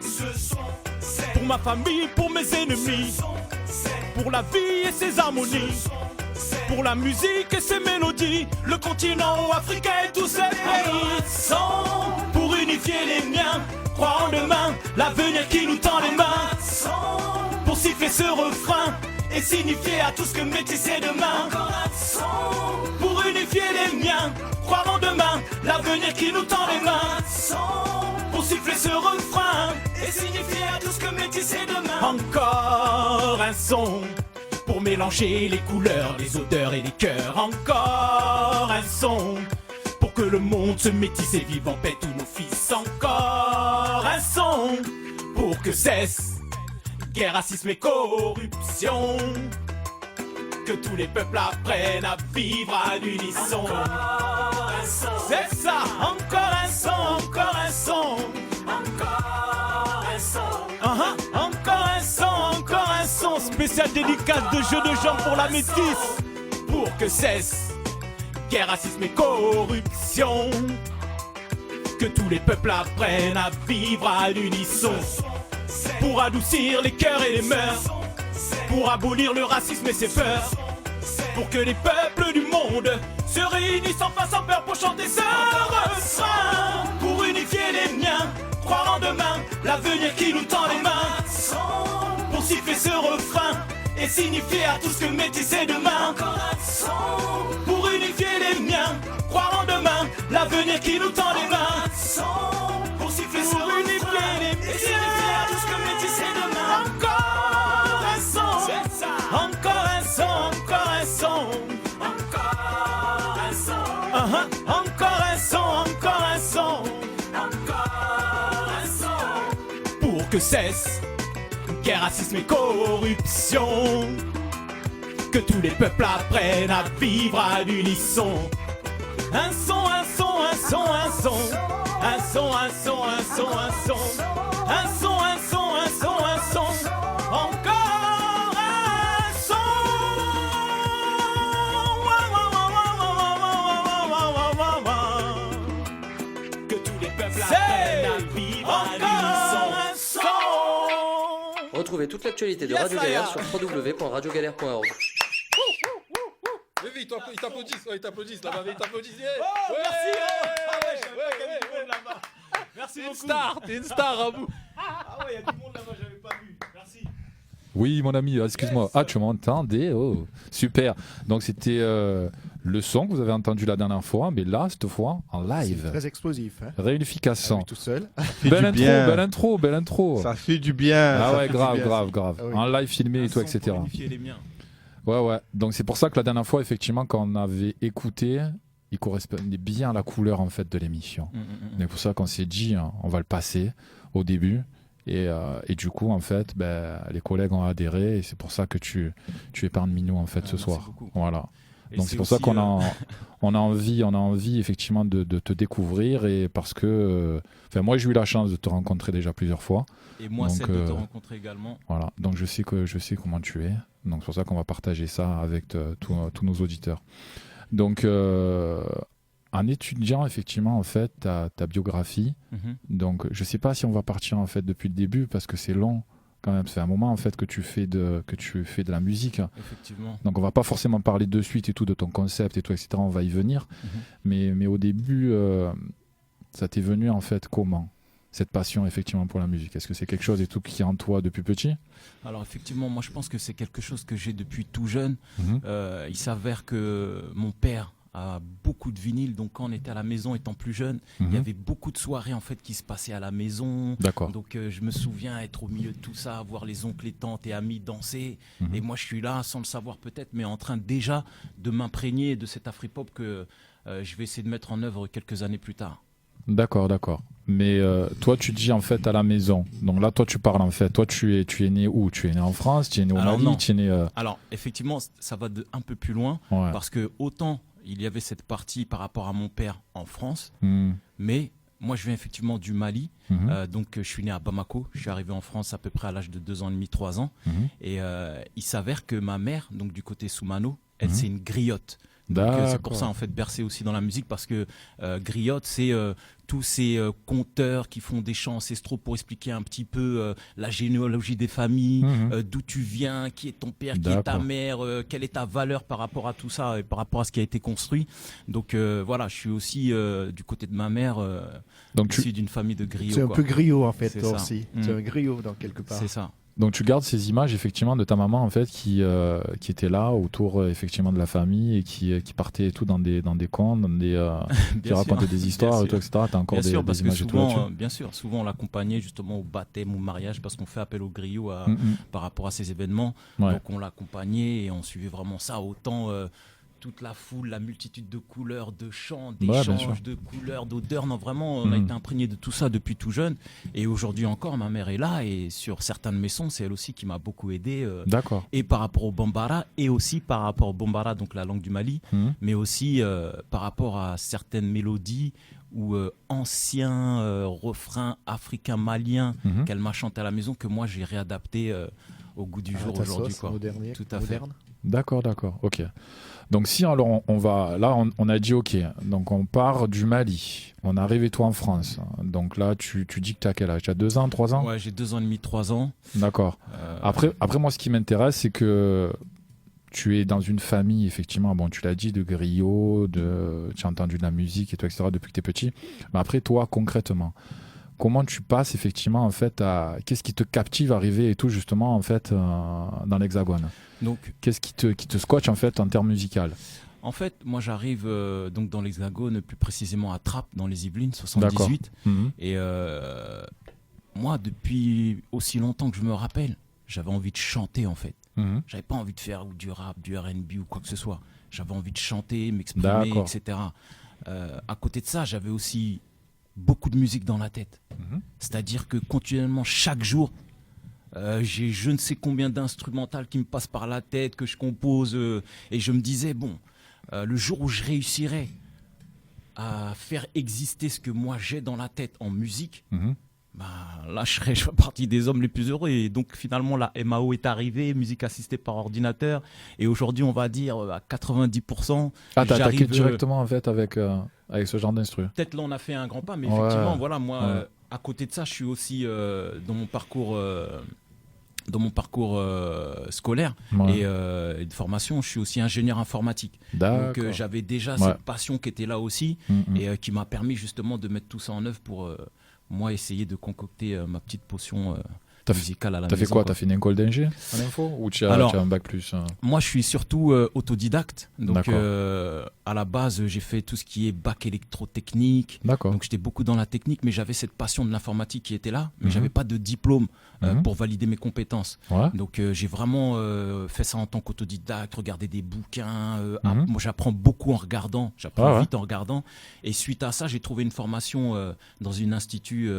Ce son, c'est pour ma famille, pour mes ennemis, pour la vie et ses harmonies, pour la musique et ses mélodies, le continent africain et tous ses pays. Son pour unifier les miens, croire en demain, l'avenir qui nous tend les mains. Son pour siffler ce refrain et signifier à tous que métisser demain. Encore un son pour unifier les miens, croire en demain, l'avenir qui nous tend les mains. Son pour siffler ce refrain et signifier à tous que métisser demain. Encore un son pour mélanger les couleurs, les odeurs et les cœurs. Encore un son pour que le monde se métisse et vive en paix tous nos fils. Encore un son pour que cesse guerre, racisme et corruption. Que tous les peuples apprennent à vivre à l'unisson. C'est ça, encore un son, encore un son. Encore un son. Encore un son, encore un son. Spécial dédicace de jeu de jambes pour la métisse. Pour que cesse guerre, racisme et corruption. Que tous les peuples apprennent à vivre à l'unisson. pour adoucir les cœurs et les mœurs, pour abolir le racisme et ses peurs, pour que les peuples du monde se réunissent enfin sans peur pour chanter ce refrain, pour unifier les miens, croire en demain, l'avenir qui nous tend les mains, pour siffler ce refrain et signifier à tous que métis c'est demain, pour unifier les miens, croire en demain, l'avenir qui nous tend les mains, pour siffler ce refrain et signifier à tous que métis c'est demain. Encore un son, encore un son, encore un son, encore un son, encore un son, encore un son, encore un son, pour que cesse guerre, racisme et corruption, que tous les peuples apprennent à vivre à l'unisson. Un son, un son, un son, un son, un son, un son, un son, un son, un son, un son, un son, un son, encore un son. Que tous les peuples apprennent à vivre à l'unisson. Retrouvez toute l'actualité de Radio Galère sur www.radiogalère.org. Vite, ils t'applaudissent là-bas, ils t'applaudissent. Oh, merci. Je savais pas qu'il y avait du monde là-bas. Merci beaucoup. T'es une star, Rabou. Ah ouais, il y a du monde là-bas, j'avais pas vu. Merci. Oui, mon ami, excuse-moi. Ah, tu m'entendais? Oh, super. Donc, c'était le son que vous avez entendu la dernière fois, mais là, cette fois, en live. C'est très explosif. Hein. Réunification. Tout seul. Belle intro. Ça fait du bien. Ah ouais, grave. Ah oui. En live filmé et tout, etc. Pour unifier les miens. Ouais. Donc, c'est pour ça que la dernière fois, effectivement, quand on avait écouté, il correspondait bien à la couleur, en fait, de l'émission. C'est pour ça qu'on s'est dit, hein, on va le passer au début. Et du coup, en fait, les collègues ont adhéré et c'est pour ça que tu es parmi nous, en fait, ce soir. Beaucoup. Voilà. Et donc c'est pour ça qu'on on a envie effectivement de te découvrir et parce que moi j'ai eu la chance de te rencontrer déjà plusieurs fois. Et moi donc, celle de te rencontrer également. Voilà. Donc je sais comment tu es. Donc c'est pour ça qu'on va partager ça avec tous nos auditeurs. Donc en étudiant effectivement en fait ta biographie, donc je sais pas si on va partir en fait depuis le début parce que c'est long quand même. C'est un moment en fait que tu fais de la musique. Effectivement. Donc on va pas forcément parler de suite et tout de ton concept et tout etc. On va y venir. Mais au début, ça t'est venu en fait comment cette passion effectivement pour la musique? Est-ce que c'est quelque chose et tout qui est en toi depuis petit? Alors effectivement, moi je pense que c'est quelque chose que j'ai depuis tout jeune. Il s'avère que mon père a beaucoup de vinyles, donc quand on était à la maison étant plus jeune, il y avait beaucoup de soirées en fait qui se passaient à la maison. D'accord. Donc je me souviens être au milieu de tout ça, voir les oncles et tantes et amis danser, et moi je suis là sans le savoir peut-être, mais en train déjà de m'imprégner de cet afri-pop que je vais essayer de mettre en œuvre quelques années plus tard. D'accord. Mais toi, tu dis en fait à la maison. Donc là, toi, tu parles en fait. Toi, tu es né où? Tu es né en France? Tu es né au Mali? Non. Tu es né, Alors, effectivement, ça va un peu plus loin. Ouais. Parce que autant il y avait cette partie par rapport à mon père en France, mais moi, je viens effectivement du Mali. Donc, je suis né à Bamako. Je suis arrivé en France à peu près à l'âge de 2 ans et demi, 3 ans. Et il s'avère que ma mère, donc du côté Soumano, elle, c'est une griotte. Donc c'est pour ça en fait bercé aussi dans la musique parce que griotte c'est tous ces conteurs qui font des chants ancestraux pour expliquer un petit peu la généalogie des familles, d'où tu viens, qui est ton père, qui est ta mère, quelle est ta valeur par rapport à tout ça et par rapport à ce qui a été construit. Donc voilà, je suis aussi du côté de ma mère issu d'une famille de griots. C'est un peu griot en fait C'est toi ça. aussi. C'est un griot dans quelque part. C'est ça. Donc tu gardes ces images effectivement de ta maman en fait qui était là autour effectivement de la famille et qui partait et tout dans des contes, qui racontait des histoires et tout, etc. T'as encore des images et tout là-dessus. Bien sûr, souvent on l'accompagnait justement au baptême, au mariage parce qu'on fait appel au griot par rapport à ces événements. Ouais. Donc on l'accompagnait et on suivait vraiment ça autant. Toute la foule, la multitude de couleurs, de chants, d'échanges, de couleurs, d'odeurs. Non, vraiment, on a été imprégné de tout ça depuis tout jeune. Et aujourd'hui encore, ma mère est là. Et sur certains de mes sons, c'est elle aussi qui m'a beaucoup aidé. D'accord. Et par rapport au Bambara, et aussi par rapport au Bambara, donc la langue du Mali, mais aussi par rapport à certaines mélodies ou anciens refrains africains maliens qu'elle m'a chanté à la maison, que moi j'ai réadapté au goût du jour aujourd'hui. Moderne. Tout à fait. D'accord, ok. Donc si alors on va, là on a dit ok, donc on part du Mali, on arrive et toi en France. Donc là tu dis que tu as quel âge? Tu as 2 ans, 3 ans? Ouais, j'ai 2 ans et demi, 3 ans. D'accord. Après moi ce qui m'intéresse c'est que tu es dans une famille effectivement, bon tu l'as dit, de griots, tu as entendu de la musique et tout, etc. depuis que tu es petit. Mais après toi concrètement, comment tu passes effectivement en fait à... Qu'est-ce qui te captive à arriver et tout justement en fait dans l'Hexagone? Donc, qu'est-ce qui te scotche en fait en termes musical? En fait, moi j'arrive donc dans l'Hexagone, plus précisément à Trappes, dans les Yvelines, 78. Et moi, depuis aussi longtemps que je me rappelle, j'avais envie de chanter en fait. J'avais pas envie de faire du rap, du R&B ou quoi que ce soit. J'avais envie de chanter, m'exprimer, etc. À côté de ça, j'avais aussi beaucoup de musique dans la tête. C'est-à-dire que continuellement, chaque jour, j'ai je ne sais combien d'instrumentales qui me passent par la tête, que je compose, et je me disais, bon, le jour où je réussirai à faire exister ce que moi j'ai dans la tête en musique, bah, là je ferai partie des hommes les plus heureux. Et donc finalement la MAO est arrivée, musique assistée par ordinateur, et aujourd'hui on va dire à 90%. Ah, t'as attaqué directement en fait avec ce genre d'instru. Peut-être là on a fait un grand pas, mais effectivement voilà, moi à côté de ça je suis aussi dans mon parcours scolaire et de formation, je suis aussi ingénieur informatique. Donc j'avais déjà cette passion qui était là aussi et qui m'a permis justement de mettre tout ça en œuvre pour moi essayer de concocter ma petite potion musicale à la maison. T'as fait quoi? T'as fait une école d'ingé en info ou tu as un bac plus Moi je suis surtout autodidacte. Donc à la base j'ai fait tout ce qui est bac électrotechnique. Donc j'étais beaucoup dans la technique, mais j'avais cette passion de l'informatique qui était là, mais j'avais pas de diplôme pour valider mes compétences. Donc j'ai vraiment fait ça en tant qu'autodidacte, regarder des bouquins. Moi j'apprends beaucoup en regardant, j'apprends vite en regardant. Et suite à ça j'ai trouvé une formation dans une institut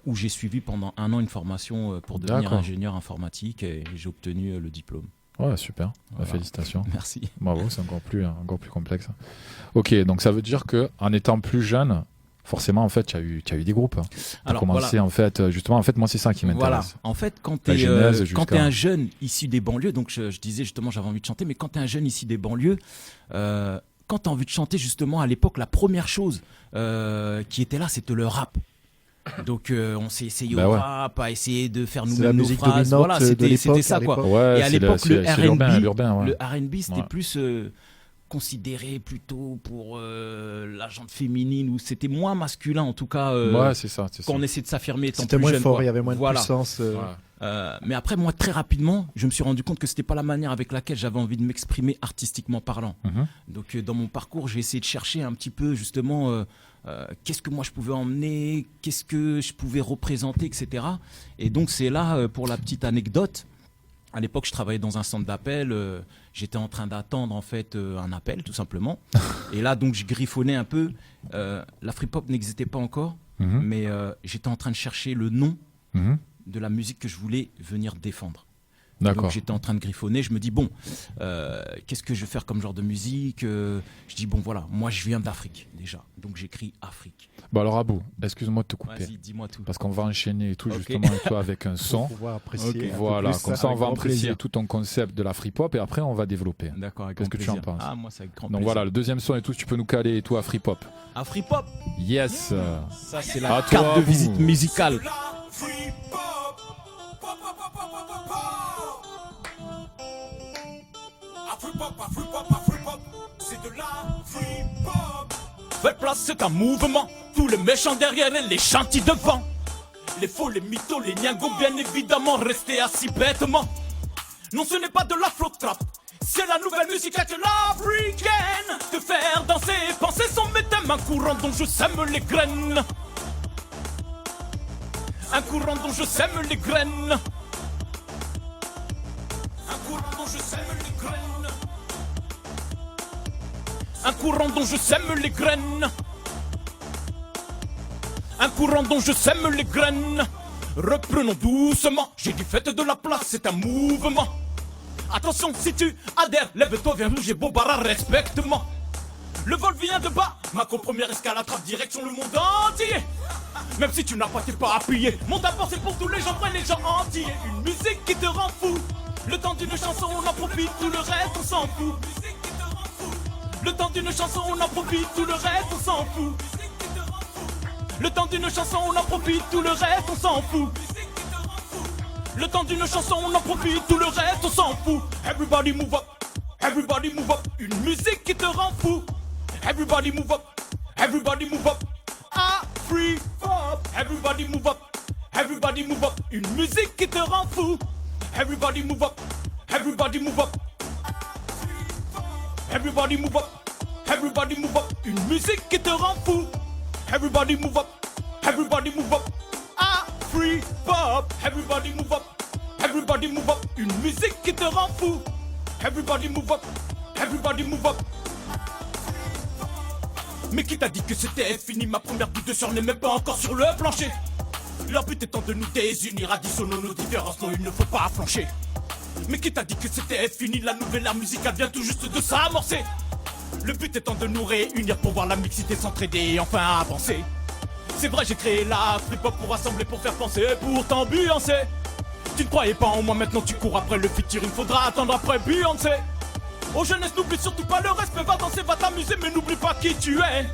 où j'ai suivi pendant 1 an une formation pour devenir ingénieur informatique, et j'ai obtenu le diplôme. Ouais, super. Voilà. Félicitations. Merci. Bravo, c'est encore plus complexe. Ok, donc ça veut dire que en étant plus jeune, forcément, en fait, tu as eu des groupes. Tu as commencé, en fait, justement, en fait, moi, c'est ça qui m'intéresse. Voilà. En fait, quand tu es un jeune issu des banlieues, donc je disais justement, j'avais envie de chanter, mais quand tu es un jeune issu des banlieues, quand tu as envie de chanter, justement, à l'époque, la première chose qui était là, c'était le rap. Donc on s'est essayé au rap, à essayer de faire nous-mêmes nos phrases. Voilà, c'était ça quoi. Et à l'époque le R&B c'était plus considéré plutôt pour la gente féminine, ou c'était moins masculin en tout cas. C'est ça. Quand on essaie de s'affirmer étant c'était plus moins jeune, fort, il y avait moins de puissance. Mais après moi très rapidement je me suis rendu compte que c'était pas la manière avec laquelle j'avais envie de m'exprimer artistiquement parlant. Donc dans mon parcours j'ai essayé de chercher un petit peu justement qu'est-ce que moi je pouvais emmener, qu'est-ce que je pouvais représenter, etc. Et donc c'est là, pour la petite anecdote, à l'époque je travaillais dans un centre d'appel, j'étais en train d'attendre en fait un appel tout simplement. Et là donc je griffonnais un peu, la free-pop n'existait pas encore, mais j'étais en train de chercher le nom de la musique que je voulais venir défendre. Donc j'étais en train de griffonner, je me dis bon, qu'est-ce que je vais faire comme genre de musique? Je dis bon voilà, moi je viens d'Afrique déjà, donc j'écris Afrique. Bon alors Abou, excuse-moi de te couper. Vas-y, dis-moi tout. Parce qu'on va enchaîner et tout justement avec toi avec un son. Pour pouvoir apprécier. Voilà, comme ça on va apprécier tout ton concept de la free pop et après on va développer. D'accord, avec Qu'est-ce que plaisir. tu en penses? Ah moi c'est avec grand donc plaisir. Voilà, le deuxième son et tout, tu peux nous caler et tout à free pop. À free pop. Yes. Ça c'est la carte de visite musicale. C'est de la free pop. Fais place, c'est un mouvement. Tous les méchants derrière et les gentils devant. Les faux, les mythos, les niangos, bien évidemment, restez assis bêtement. Non, ce n'est pas de l'afro-trap. C'est la nouvelle musique avec l'africaine. Te faire danser et penser son méthème. Un courant dont je sème les graines. Un courant dont je sème les graines. Un courant dont je sème les graines. Un courant dont je sème les graines. Un courant dont je sème les graines. Reprenons doucement. J'ai dit faites de la place, c'est un mouvement. Attention, si tu adhères, lève-toi, viens bouger, Bobara, respecte-moi. Le vol vient de bas, ma première escale attrape direction le monde entier. Même si tu n'as pas, t'es pas appuyé. Mon d'abord c'est pour tous les gens vrais, les gens entiers. Une musique qui te rend fou. Le temps d'une chanson, on en profite, tout le reste, on s'en fout. Le temps d'une chanson, on en profite, tout le reste, on s'en fout. Le temps d'une chanson, on en profite, tout le reste, on s'en fout. Le temps d'une chanson, on en profite, tout le reste, on s'en fout. Everybody move up, everybody move up. Une musique qui te rend fou. Everybody move up, everybody move up. Ah, free pop. Everybody move up, everybody move up. Une musique qui te rend fou. Everybody move up, everybody move up. Everybody move up, everybody move up. Une musique qui te rend fou. Everybody move up, everybody move up. Ah, free pop. Everybody move up, everybody move up. Une musique qui te rend fou. Everybody move up, everybody move up. Mais qui t'a dit que c'était fini? Ma première goutte sur n'est même pas encore sur le plancher. Leur but étant de nous désunir, additionnons nos différences, non il ne faut pas flancher. Mais qui t'a dit que c'était fini? La nouvelle ère musicale vient tout juste de s'amorcer. Le but étant de nous réunir pour voir la mixité s'entraider et enfin avancer. C'est vrai j'ai créé la free-pop pour rassembler, pour faire penser, pour t'ambiancer. Tu ne croyais pas en moi, maintenant tu cours après le featuring, faudra attendre après Beyoncé. Aux jeunesses n'oublie surtout pas le respect, va danser, va t'amuser mais n'oublie pas qui tu es.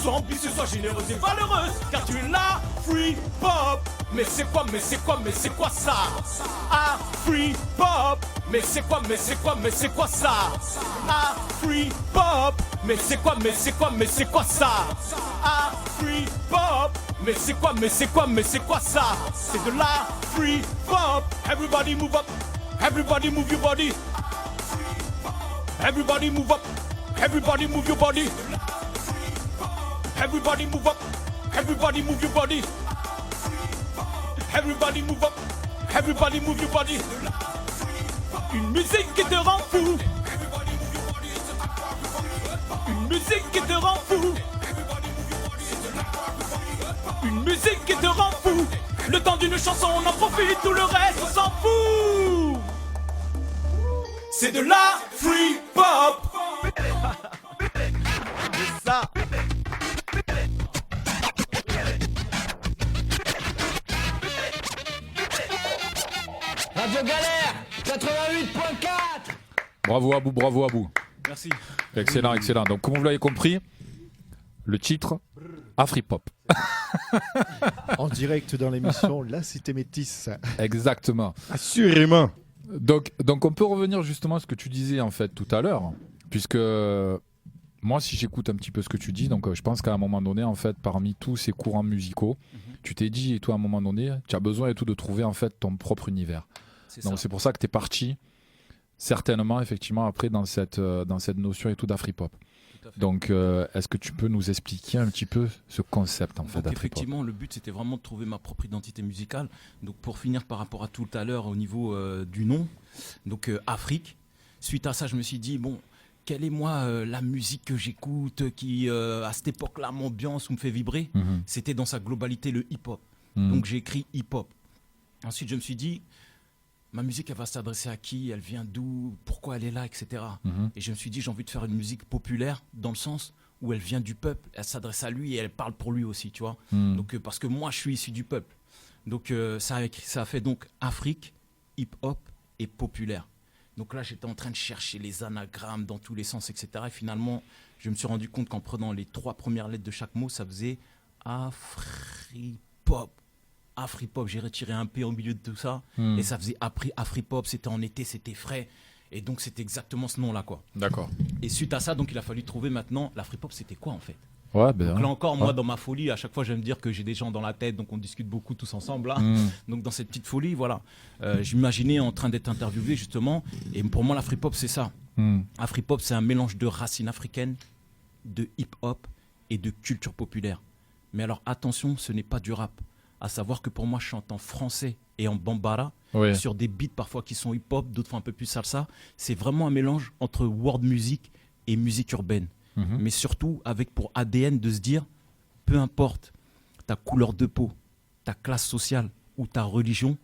Sois ambitieux, sois généreuse et valeureuse, car tu es la free pop. Mais c'est quoi, mais c'est quoi, mais c'est quoi ça? Ah, free pop. Mais c'est quoi, mais c'est quoi, mais c'est quoi ça? Ah, free pop. Mais c'est quoi, mais c'est quoi, mais c'est quoi ça? Ah, free pop. Mais c'est quoi, mais c'est quoi, mais c'est quoi ça? C'est de la free pop. Everybody move up, everybody move your body. Everybody move up, everybody move your body. Everybody move up, everybody move your body. Everybody move up, everybody move your body. Une musique qui te rend fou. Une musique qui te rend fou. Une musique qui te rend fou. Le temps d'une chanson, on en profite, tout le reste, on s'en fout. C'est de la free pop. C'est ça. Radio Galère 88.4. Bravo Abou, bravo Abou. Merci. Excellent, excellent. Donc comme vous l'avez compris, le titre Afripop. En direct dans l'émission La Cité Métisse. Exactement. Assurément. Donc on peut revenir justement à ce que tu disais en fait tout à l'heure, puisque moi si j'écoute un petit peu ce que tu dis, donc je pense qu'à un moment donné en fait parmi tous ces courants musicaux, tu t'es dit et toi à un moment donné, tu as besoin et tout de trouver en fait ton propre univers. Donc c'est pour ça que tu es parti certainement effectivement après dans cette notion et tout d'Afripop. Donc est-ce que tu peux nous expliquer un petit peu ce concept en fait d'Afripop? Effectivement, le but c'était vraiment de trouver ma propre identité musicale. Donc pour finir par rapport à tout à l'heure au niveau du nom, donc Afrique. Suite à ça, je me suis dit bon, quelle est moi la musique que j'écoute qui à cette époque-là m'ambiance ou me fait vibrer? C'était dans sa globalité le hip-hop. Donc j'ai écrit hip-hop. Ensuite je me suis dit ma musique elle va s'adresser à qui? Elle vient d'où? Pourquoi elle est là, etc. Et je me suis dit j'ai envie de faire une musique populaire dans le sens où elle vient du peuple, elle s'adresse à lui et elle parle pour lui aussi, tu vois. Donc parce que moi je suis issu du peuple. Donc ça a fait donc Afrique, hip-hop et populaire. Donc là j'étais en train de chercher les anagrammes dans tous les sens, etc. Et finalement je me suis rendu compte qu'en prenant les 3 premières lettres de chaque mot, ça faisait Afripop. Afripop, j'ai retiré un P au milieu de tout ça et ça faisait Afripop, c'était en été, c'était frais et donc c'était exactement ce nom là quoi. D'accord. Et suite à ça donc il a fallu trouver maintenant l'Afripop c'était quoi en fait. Ouais, donc là encore moi dans ma folie à chaque fois je vais me dire que j'ai des gens dans la tête donc on discute beaucoup tous ensemble là. Donc dans cette petite folie voilà, je m'imaginais en train d'être interviewé justement et pour moi l'Afripop c'est ça. Afripop c'est un mélange de racines africaines, de hip-hop et de culture populaire. Mais alors attention, ce n'est pas du rap. À savoir que pour moi, je chante en français et en bambara, sur des beats parfois qui sont hip-hop, d'autres fois un peu plus salsa. C'est vraiment un mélange entre world music et musique urbaine. Mais surtout avec pour ADN de se dire, peu importe ta couleur de peau, ta classe sociale ou ta religion,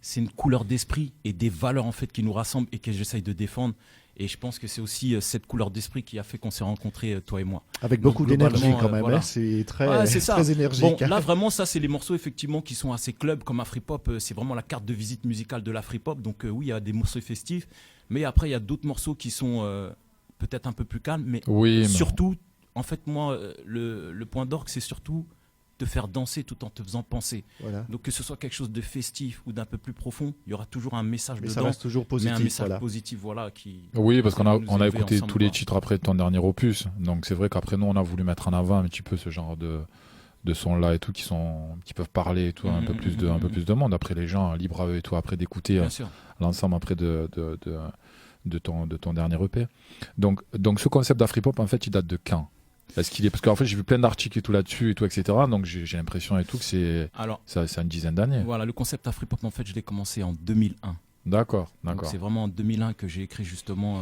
c'est une couleur d'esprit et des valeurs en fait qui nous rassemblent et que j'essaye de défendre. Et je pense que c'est aussi cette couleur d'esprit qui a fait qu'on s'est rencontrés, toi et moi. Avec beaucoup d'énergie quand même, voilà. C'est très énergique. Bon, là vraiment, ça c'est les morceaux effectivement qui sont assez club comme Afripop. C'est vraiment la carte de visite musicale de l'Afripop. Donc oui, il y a des morceaux festifs, mais après il y a d'autres morceaux qui sont peut-être un peu plus calmes. Mais surtout, en fait, moi, le point d'orgue, c'est surtout te faire danser tout en te faisant penser. Voilà. Donc que ce soit quelque chose de festif ou d'un peu plus profond, il y aura toujours un message dedans. Ça reste toujours positif. Mais un message positif, voilà. Oui, parce qu'on a écouté tous les titres après ton dernier opus. Donc c'est vrai qu'après nous, on a voulu mettre en avant un petit peu ce genre de sons-là et tout, qui peuvent parler et tout, un peu plus de monde. Après les gens, libres à eux et tout, après d'écouter l'ensemble après de ton dernier EP. Donc ce concept d'Afripop, en fait, il date de quand ? Parce qu'en fait j'ai vu plein d'articles et tout là-dessus et tout, etc. Donc j'ai l'impression et tout que c'est une dizaine d'années. Voilà, le concept Afripop, en fait, je l'ai commencé en 2001. D'accord. Donc c'est vraiment en 2001 que j'ai écrit justement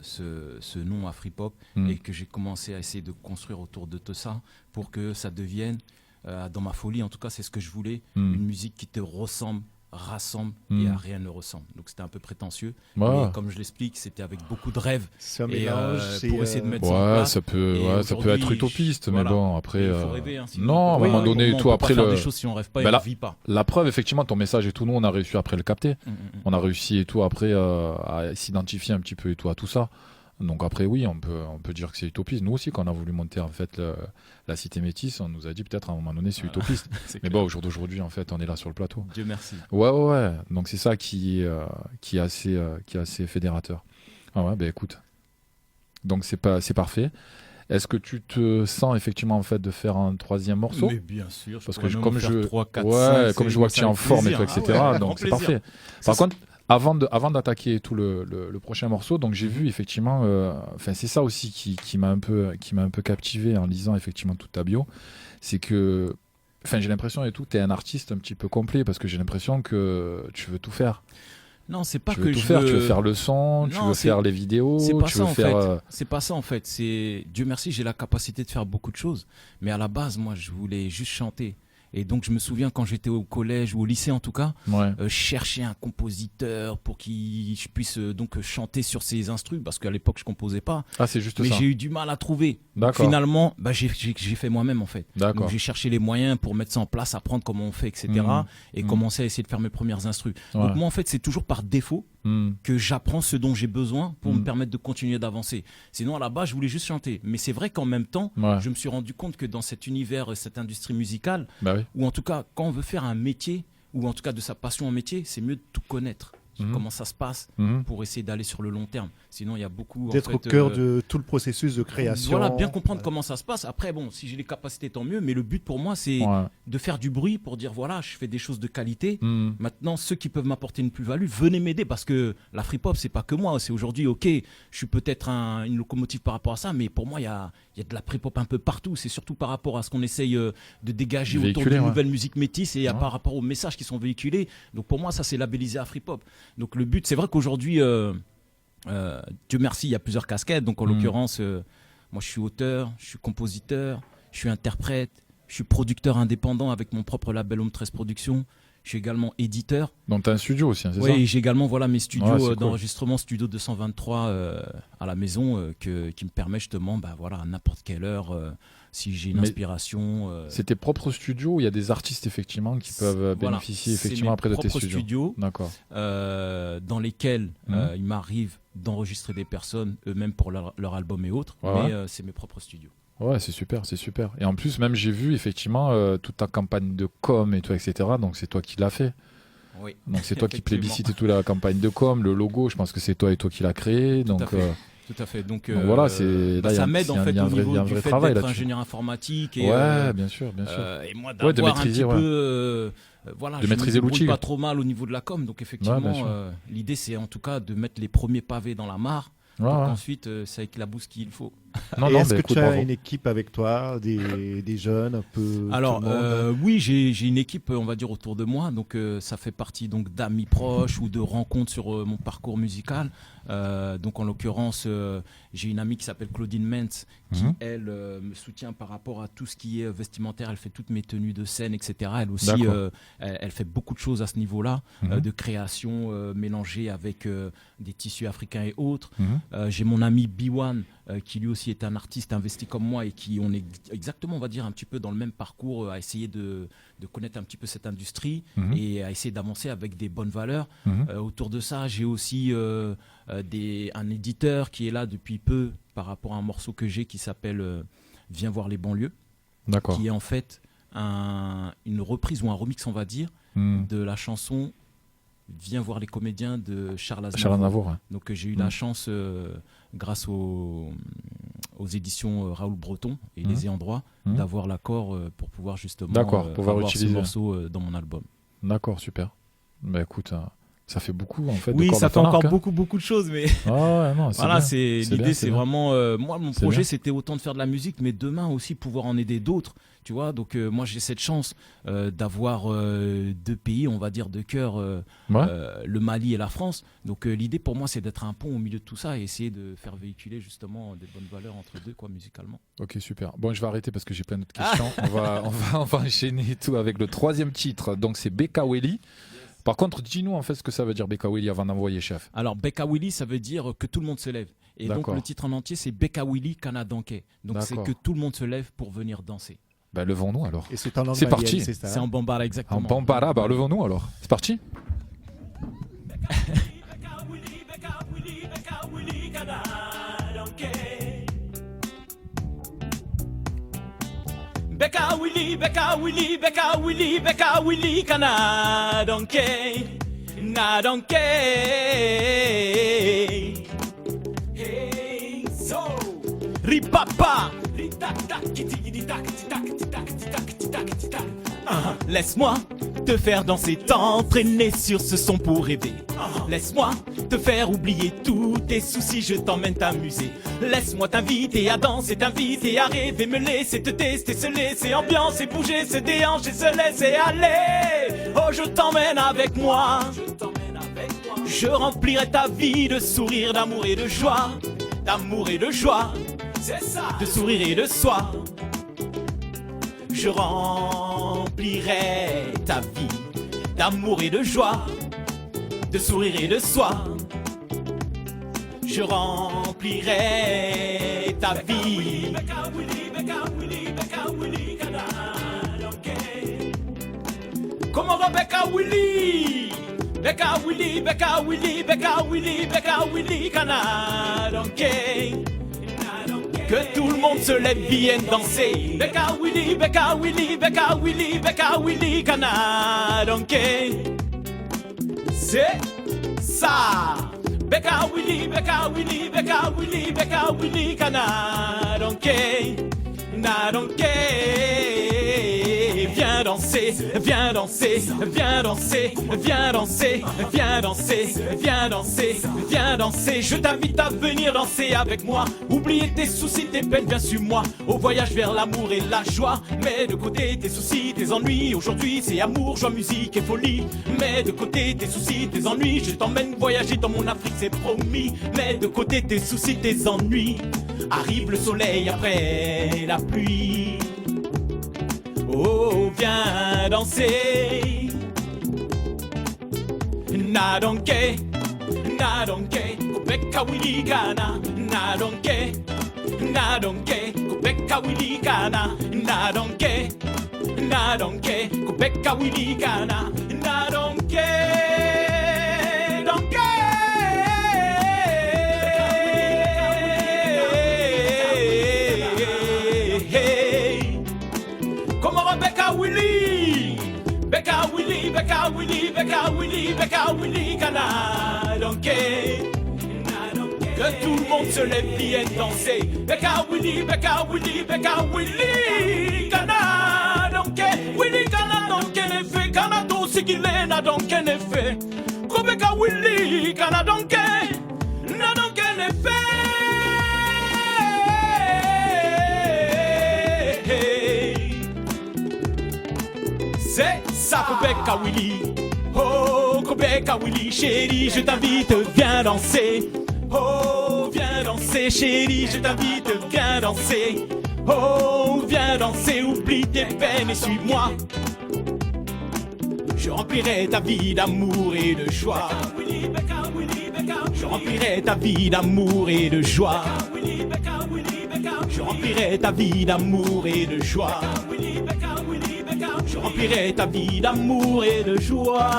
ce nom Afripop et que j'ai commencé à essayer de construire autour de tout ça pour que ça devienne, dans ma folie en tout cas, c'est ce que je voulais, une musique qui te rassemble et à rien ne ressemble. Donc c'était un peu prétentieux, mais comme je l'explique, c'était avec beaucoup de rêves. C'est un mélange, pour essayer de mettre ça en place. Ça peut être utopiste, mais bon, après. Il faut rêver, hein, non, à un moment donné, tout après faire des choses si on rêve pas et on vit pas. La preuve, effectivement, ton message et tout, nous, on a réussi après le capter. On a réussi et tout après à s'identifier un petit peu et tout à tout ça. Donc après oui, on peut dire que c'est utopiste. Nous aussi, quand on a voulu monter en fait la Cité Métisse, on nous a dit peut-être à un moment donné c'est utopiste. Mais bon, au jour d'aujourd'hui, en fait, on est là sur le plateau. Dieu merci. Ouais. Donc c'est ça qui est assez fédérateur. Ah ouais, ben écoute. Donc c'est parfait. Est-ce que tu te sens effectivement en fait de faire un troisième morceau ? Mais bien sûr. Parce que comme je vois que tu es en forme et tout, etc. Donc c'est parfait. Par contre. Avant d'attaquer tout le prochain morceau, donc j'ai vu effectivement, c'est ça aussi qui m'a un peu captivé en lisant effectivement toute ta bio, c'est que, j'ai l'impression et tout, t'es un artiste un petit peu complet parce que j'ai l'impression que tu veux tout faire. Non, c'est pas tu veux faire le son, tu veux faire les vidéos, c'est pas ça en fait. C'est Dieu merci, j'ai la capacité de faire beaucoup de choses, mais à la base, moi, je voulais juste chanter. Et donc je me souviens quand j'étais au collège ou au lycée en tout cas, chercher un compositeur pour qu'il je puisse donc chanter sur ses instrus parce qu'à l'époque je composais pas. Ah c'est juste mais ça. J'ai eu du mal à trouver. Finalement, j'ai fait moi-même en fait. Donc j'ai cherché les moyens pour mettre ça en place, apprendre comment on fait, etc. Et commencer à essayer de faire mes premières instrus. Donc moi en fait c'est toujours par défaut que j'apprends ce dont j'ai besoin pour me permettre de continuer d'avancer. Sinon à la base je voulais juste chanter. Mais c'est vrai qu'en même temps, je me suis rendu compte que dans cet univers, cette industrie musicale, ou en tout cas quand on veut faire un métier, ou en tout cas de sa passion en métier, c'est mieux de tout connaître. Comment ça se passe pour essayer d'aller sur le long terme. Sinon, il y a beaucoup... D'être au cœur de tout le processus de création. Voilà, bien comprendre comment ça se passe. Après, bon, si j'ai les capacités, tant mieux. Mais le but pour moi, c'est de faire du bruit pour dire, voilà, je fais des choses de qualité. Maintenant, ceux qui peuvent m'apporter une plus-value, venez m'aider. Parce que l'Afripop, c'est pas que moi. C'est aujourd'hui, ok, je suis peut-être une locomotive par rapport à ça. Mais pour moi, il y a de l'Afripop un peu partout. C'est surtout par rapport à ce qu'on essaye de dégager autour d'une nouvelle musique métisse et par rapport aux messages qui sont véhiculés. Donc pour moi, ça, c'est labellisé Afripop. Donc le but, c'est vrai qu'aujourd'hui, Dieu merci, il y a plusieurs casquettes. Donc en l'occurrence, moi je suis auteur, je suis compositeur, je suis interprète, je suis producteur indépendant avec mon propre label Home 13 Productions. Je suis également éditeur. Donc tu as un studio aussi, c'est ça ? Oui, j'ai également mes studios d'enregistrement, Studio 223 à la maison qui me permet justement à n'importe quelle heure, si j'ai une inspiration. C'est tes propres studios ou il y a des artistes effectivement qui peuvent bénéficier effectivement après de tes studios ? D'accord. Dans lesquels il m'arrive d'enregistrer des personnes eux-mêmes pour leur album et autres, mais c'est mes propres studios. Ouais, c'est super. Et en plus, même j'ai vu effectivement toute ta campagne de com et tout, etc. Donc c'est toi qui l'as fait. Oui. Donc c'est toi qui plébiscite toute la campagne de com, le logo. Je pense que c'est toi qui l'as créé. Tout à fait. Donc voilà, ça m'aide en fait au niveau du fait d'être ingénieur informatique et bien sûr. Et moi d'avoir un petit peu de maîtriser l'outil. Pas trop mal au niveau de la com. Donc effectivement, l'idée c'est en tout cas de mettre les premiers pavés dans la mare. Donc ensuite, c'est avec la bouse qu'il faut. Est-ce que tu as une équipe avec toi, des jeunes un peu? Alors oui, j'ai une équipe, on va dire, autour de moi. Donc ça fait partie donc d'amis proches ou de rencontres sur mon parcours musical. Donc en l'occurrence, j'ai une amie qui s'appelle Claudine Mentz qui, elle, me soutient par rapport à tout ce qui est vestimentaire. Elle fait toutes mes tenues de scène, etc. Elle aussi, elle fait beaucoup de choses à ce niveau-là, de création mélangée avec des tissus africains et autres. J'ai mon ami B1 qui lui aussi est un artiste investi comme moi et qui, on est exactement, on va dire, un petit peu dans le même parcours, à essayer de connaître un petit peu cette industrie et à essayer d'avancer avec des bonnes valeurs. Autour de ça, j'ai aussi un éditeur qui est là depuis peu par rapport à un morceau que j'ai qui s'appelle Viens voir les banlieues, qui est en fait une reprise ou un remix, on va dire, de la chanson Viens voir les comédiens de Charles Aznavour. Donc j'ai eu la chance, grâce aux éditions Raoul Breton et les ayants droit, d'avoir l'accord pour pouvoir justement pouvoir utiliser ce morceau dans mon album. D'accord, super. Bah écoute, ça fait beaucoup en fait. Oui, ça fait encore beaucoup de choses, mais non, voilà, l'idée, c'est vraiment moi, mon projet, c'était autant de faire de la musique, mais demain aussi pouvoir en aider d'autres. Tu vois, donc moi j'ai cette chance d'avoir deux pays, on va dire, de cœur, le Mali et la France. Donc l'idée pour moi, c'est d'être un pont au milieu de tout ça et essayer de faire véhiculer justement des bonnes valeurs entre deux, quoi, musicalement. Ok, super. Bon, je vais arrêter parce que j'ai plein d'autres questions. On va enchaîner tout avec le troisième titre. Donc c'est Beka Weli. Par contre, dis-nous en fait ce que ça veut dire Beka Weli avant d'envoyer chef. Alors Beka Weli, ça veut dire que tout le monde se lève. Et donc le titre en entier, c'est Beka Weli Kana Danke. Donc c'est que tout le monde se lève pour venir danser. Bah, levons-nous alors. Et c'est en langue c'est malienne, parti. C'est en Bambara, exactement. En Bambara, bah levons-nous alors. C'est parti. Beka Wili, Beka Wili, Beka Wili, Beka Wili, Kana Donkey, Na Donkey. Hey, so, Ripapa, laisse-moi te faire danser, t'entraîner sur ce son pour rêver. Laisse-moi te faire oublier tous tes soucis, je t'emmène t'amuser. Laisse-moi t'inviter à danser, t'inviter à rêver, me laisser te tester, se laisser ambiancer, bouger, se déhancher, se laisser aller. Oh, je t'emmène avec moi. Je remplirai ta vie de sourires, d'amour et de joie. D'amour et de joie, c'est ça. De sourire et de soie. Je remplirai ta vie d'amour et de joie, de sourire et de soie. Je remplirai ta vie. Comment va Beka Wili? Beka Wili, Beka Wili, Beka Wili, Beka Wili, Kana Donkey. Que tout le monde se lève, vienne danser. Beka Wili, Beka Wili, Beka Wili, Beka Wili, Kana Donkey. C'est ça. Beka Wili, Beka Wili, Beka Wili, Beka Wili, Kana Donkey. Na Donkey. Viens danser, viens danser, viens danser, viens danser, viens danser, viens danser, viens danser. Je t'invite à venir danser avec moi. Oubliez tes soucis, tes peines, viens sur moi. Au voyage vers l'amour et la joie. Mets de côté tes soucis, tes ennuis. Aujourd'hui c'est amour, joie, musique et folie. Mets de côté tes soucis, tes ennuis. Je t'emmène voyager dans mon Afrique, c'est promis. Mets de côté tes soucis, tes ennuis. Arrive le soleil après la pluie. Oh, viens danser. Na Donkey, Na Donkey, Beka Wili Kana. Na Donkey, Na Donkey, Beka Wili Kana. Na Donkey, Na Donkey, Beka Wili Kana. Na Donkey. Beka Wili, Beka Wili, Beka Wili, Beka Wili, Beka Wili, Kana Donkey. Que tout le monde se lève, vienne danser. Beka Wili, Beka Wili, Beka Wili, Kana Donkey. Wili Kana Donkey nefe, Kana do sigile na Donkey nefe. Ko Beka Wili, Kana Donkey, na Donkey nefe. ça, Kobeka Willy. Oh, Kobeka Willy, chérie, je t'invite, viens danser. Oh, viens danser, chérie, je t'invite, viens danser. Oh, viens danser, oublie tes peines et suis-moi. Je remplirai ta vie d'amour et de joie. Je remplirai ta vie d'amour et de joie. Je remplirai ta vie d'amour et de joie. Je remplirai ta vie d'amour et de joie.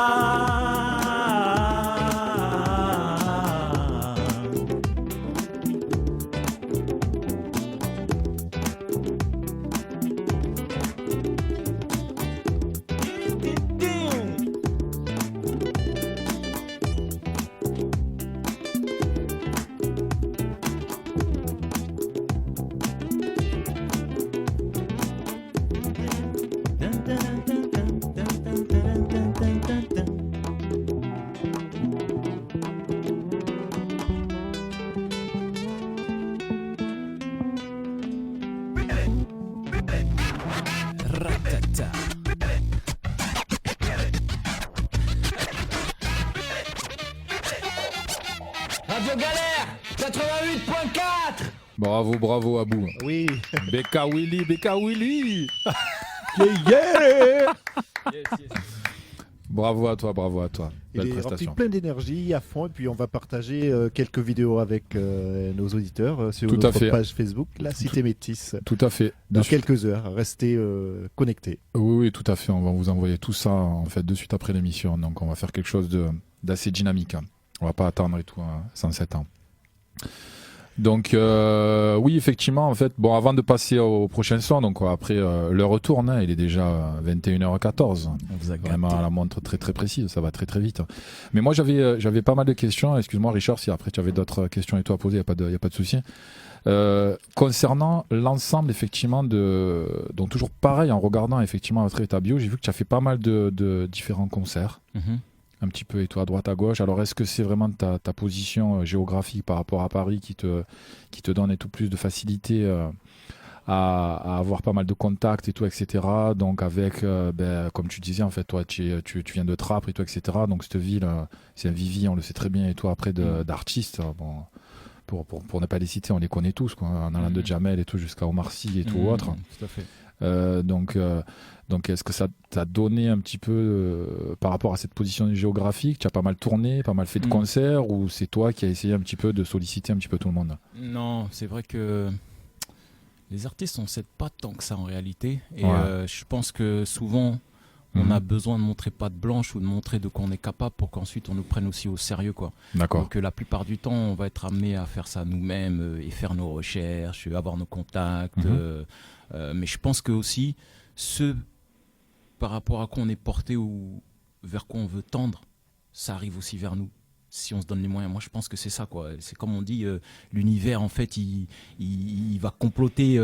Radio Galère 88.4. Bravo Abou. Oui. Beka Willy. Yeah. Bravo à toi. Il Belle est rempli prestation. plein d'énergie, à fond, et puis on va partager quelques vidéos avec nos auditeurs sur Tout à notre fait. page Facebook, La Cité Métisse. Tout à fait. Dans quelques heures, restez connectés. Oui, tout à fait. On va vous envoyer tout ça en fait de suite après l'émission. Donc on va faire quelque chose d'assez dynamique. On va pas attendre et tout 107 ans. Donc oui, effectivement, en fait, bon, avant de passer au prochain son, donc après le retour, il est déjà 21h14. On vous a Vraiment gâté. à la montre très très précise, ça va très très vite. Mais moi j'avais pas mal de questions. Excuse-moi Richard, si après tu avais d'autres questions et toi à poser, y a pas de souci. Concernant l'ensemble effectivement donc toujours pareil, en regardant effectivement votre état bio, j'ai vu que tu as fait pas mal de différents concerts. Un petit peu et toi à droite à gauche. Alors est-ce que c'est vraiment ta position géographique par rapport à Paris qui te donne et tout plus de facilité à avoir pas mal de contacts et tout, etc. Donc avec, comme tu disais en fait, toi tu viens de Trappes et tout, etc. Donc cette ville, c'est un vivier, on le sait très bien, et toi après d'artistes, bon, pour ne pas les citer, on les connaît tous, quoi, en allant de Jamel et tout jusqu'à Omar Sy et tout autre. Tout à fait. Donc est-ce que ça t'a donné un petit peu par rapport à cette position géographique, tu as pas mal tourné, pas mal fait de concerts, ou c'est toi qui as essayé un petit peu de solliciter un petit peu tout le monde? Non, c'est vrai que les artistes on ne sait pas tant que ça en réalité, et je pense que souvent on a besoin de montrer patte blanche ou de montrer de quoi on est capable pour qu'ensuite on nous prenne aussi au sérieux, quoi. D'accord. Donc la plupart du temps on va être amené à faire ça nous-mêmes et faire nos recherches, avoir nos contacts, mais je pense que aussi ce par rapport à quoi on est porté ou vers quoi on veut tendre, ça arrive aussi vers nous si on se donne les moyens. Moi je pense que c'est ça, quoi. C'est comme on dit, l'univers en fait il va comploter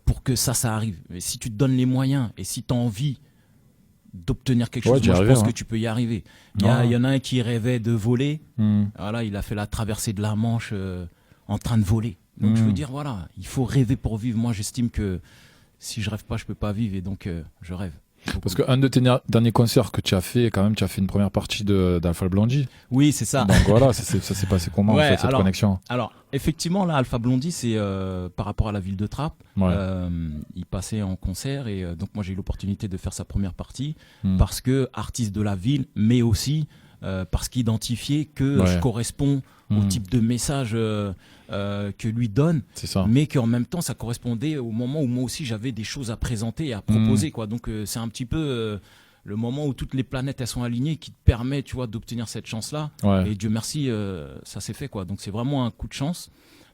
pour que ça arrive. Mais si tu te donnes les moyens et si tu as envie d'obtenir quelque chose, moi je pense que tu peux y arriver. Il y en a un qui rêvait de voler, voilà, il a fait la traversée de la Manche en train de voler. Donc je veux dire, voilà, il faut rêver pour vivre. Moi j'estime que si je rêve pas, je peux pas vivre, et donc je rêve. Parce qu'un de tes derniers concerts que tu as fait, quand même, tu as fait une première partie d'Alpha Blondy. Oui, c'est ça. Donc voilà, ça s'est passé comment en fait, cette connexion? Alors, effectivement, là, Alpha Blondy, c'est par rapport à la ville de Trappes. Il passait en concert, et donc moi j'ai eu l'opportunité de faire sa première partie parce que artiste de la ville, mais aussi parce qu'il identifiait que je corresponds au type de message que lui donne, mais qu'en même temps ça correspondait au moment où moi aussi j'avais des choses à présenter et à proposer, quoi. Donc c'est un petit peu le moment où toutes les planètes elles sont alignées qui te permet, tu vois, d'obtenir cette chance là, et Dieu merci ça s'est fait, quoi. Donc c'est vraiment un coup de chance,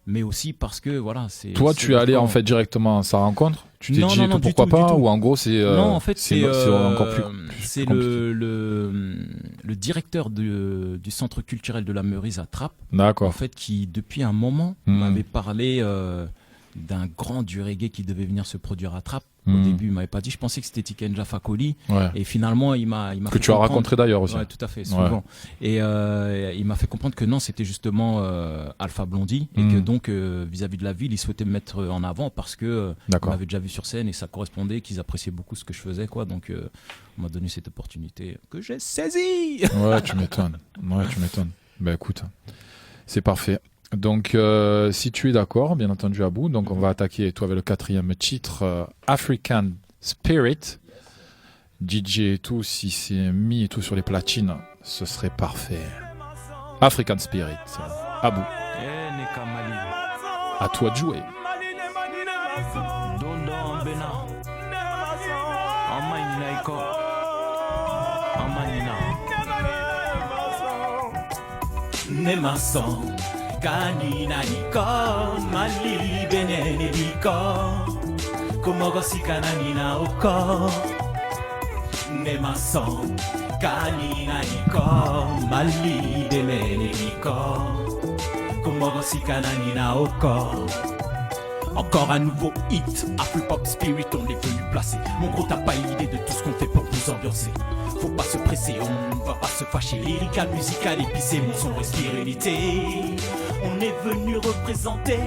mais aussi parce que voilà, c'est... Toi tu es allé en fait directement à sa rencontre, tu t'es dit pourquoi pas, ou en gros c'est non, en fait c'est encore plus c'est le directeur du centre culturel de la Meurise à Trappes, d'accord, en fait, qui depuis un moment m'avait parlé d'un grand du reggae qui devait venir se produire à Trappes. Au début, il m'avait pas dit. Je pensais que c'était Tikenja Fakoli. Ouais. Et finalement, il m'a que fait tu as rencontré d'ailleurs aussi. Ouais, tout à fait, souvent. Ouais. Et il m'a fait comprendre que non, c'était justement Alpha Blondie et que donc vis-à-vis de la ville, il souhaitait me mettre en avant parce que on m'avait déjà vu sur scène et ça correspondait, qu'ils appréciaient beaucoup ce que je faisais, quoi. Donc on m'a donné cette opportunité que j'ai saisie. Ouais, tu m'étonnes. Ben écoute, c'est parfait. Donc, si tu es d'accord, bien entendu, Abou, donc on va attaquer, toi, avec le 4e titre, African Spirit. DJ et tout, si c'est mis et tout sur les platines, ce serait parfait. African Spirit, Abou. À toi de jouer. Kanina niko mali benene niko kumogo sikana nina oko nemason kanina niko mali benene niko kumogo sikana nina oko. Encore un nouveau hit, Afro-Pop Spirit, on est venu placer. Mon gros, t'as pas idée de tout ce qu'on fait pour vous ambiancer. Faut pas se presser, on va pas se fâcher. Lyrical, musical, épicé, mon son respire unité. On est venu représenter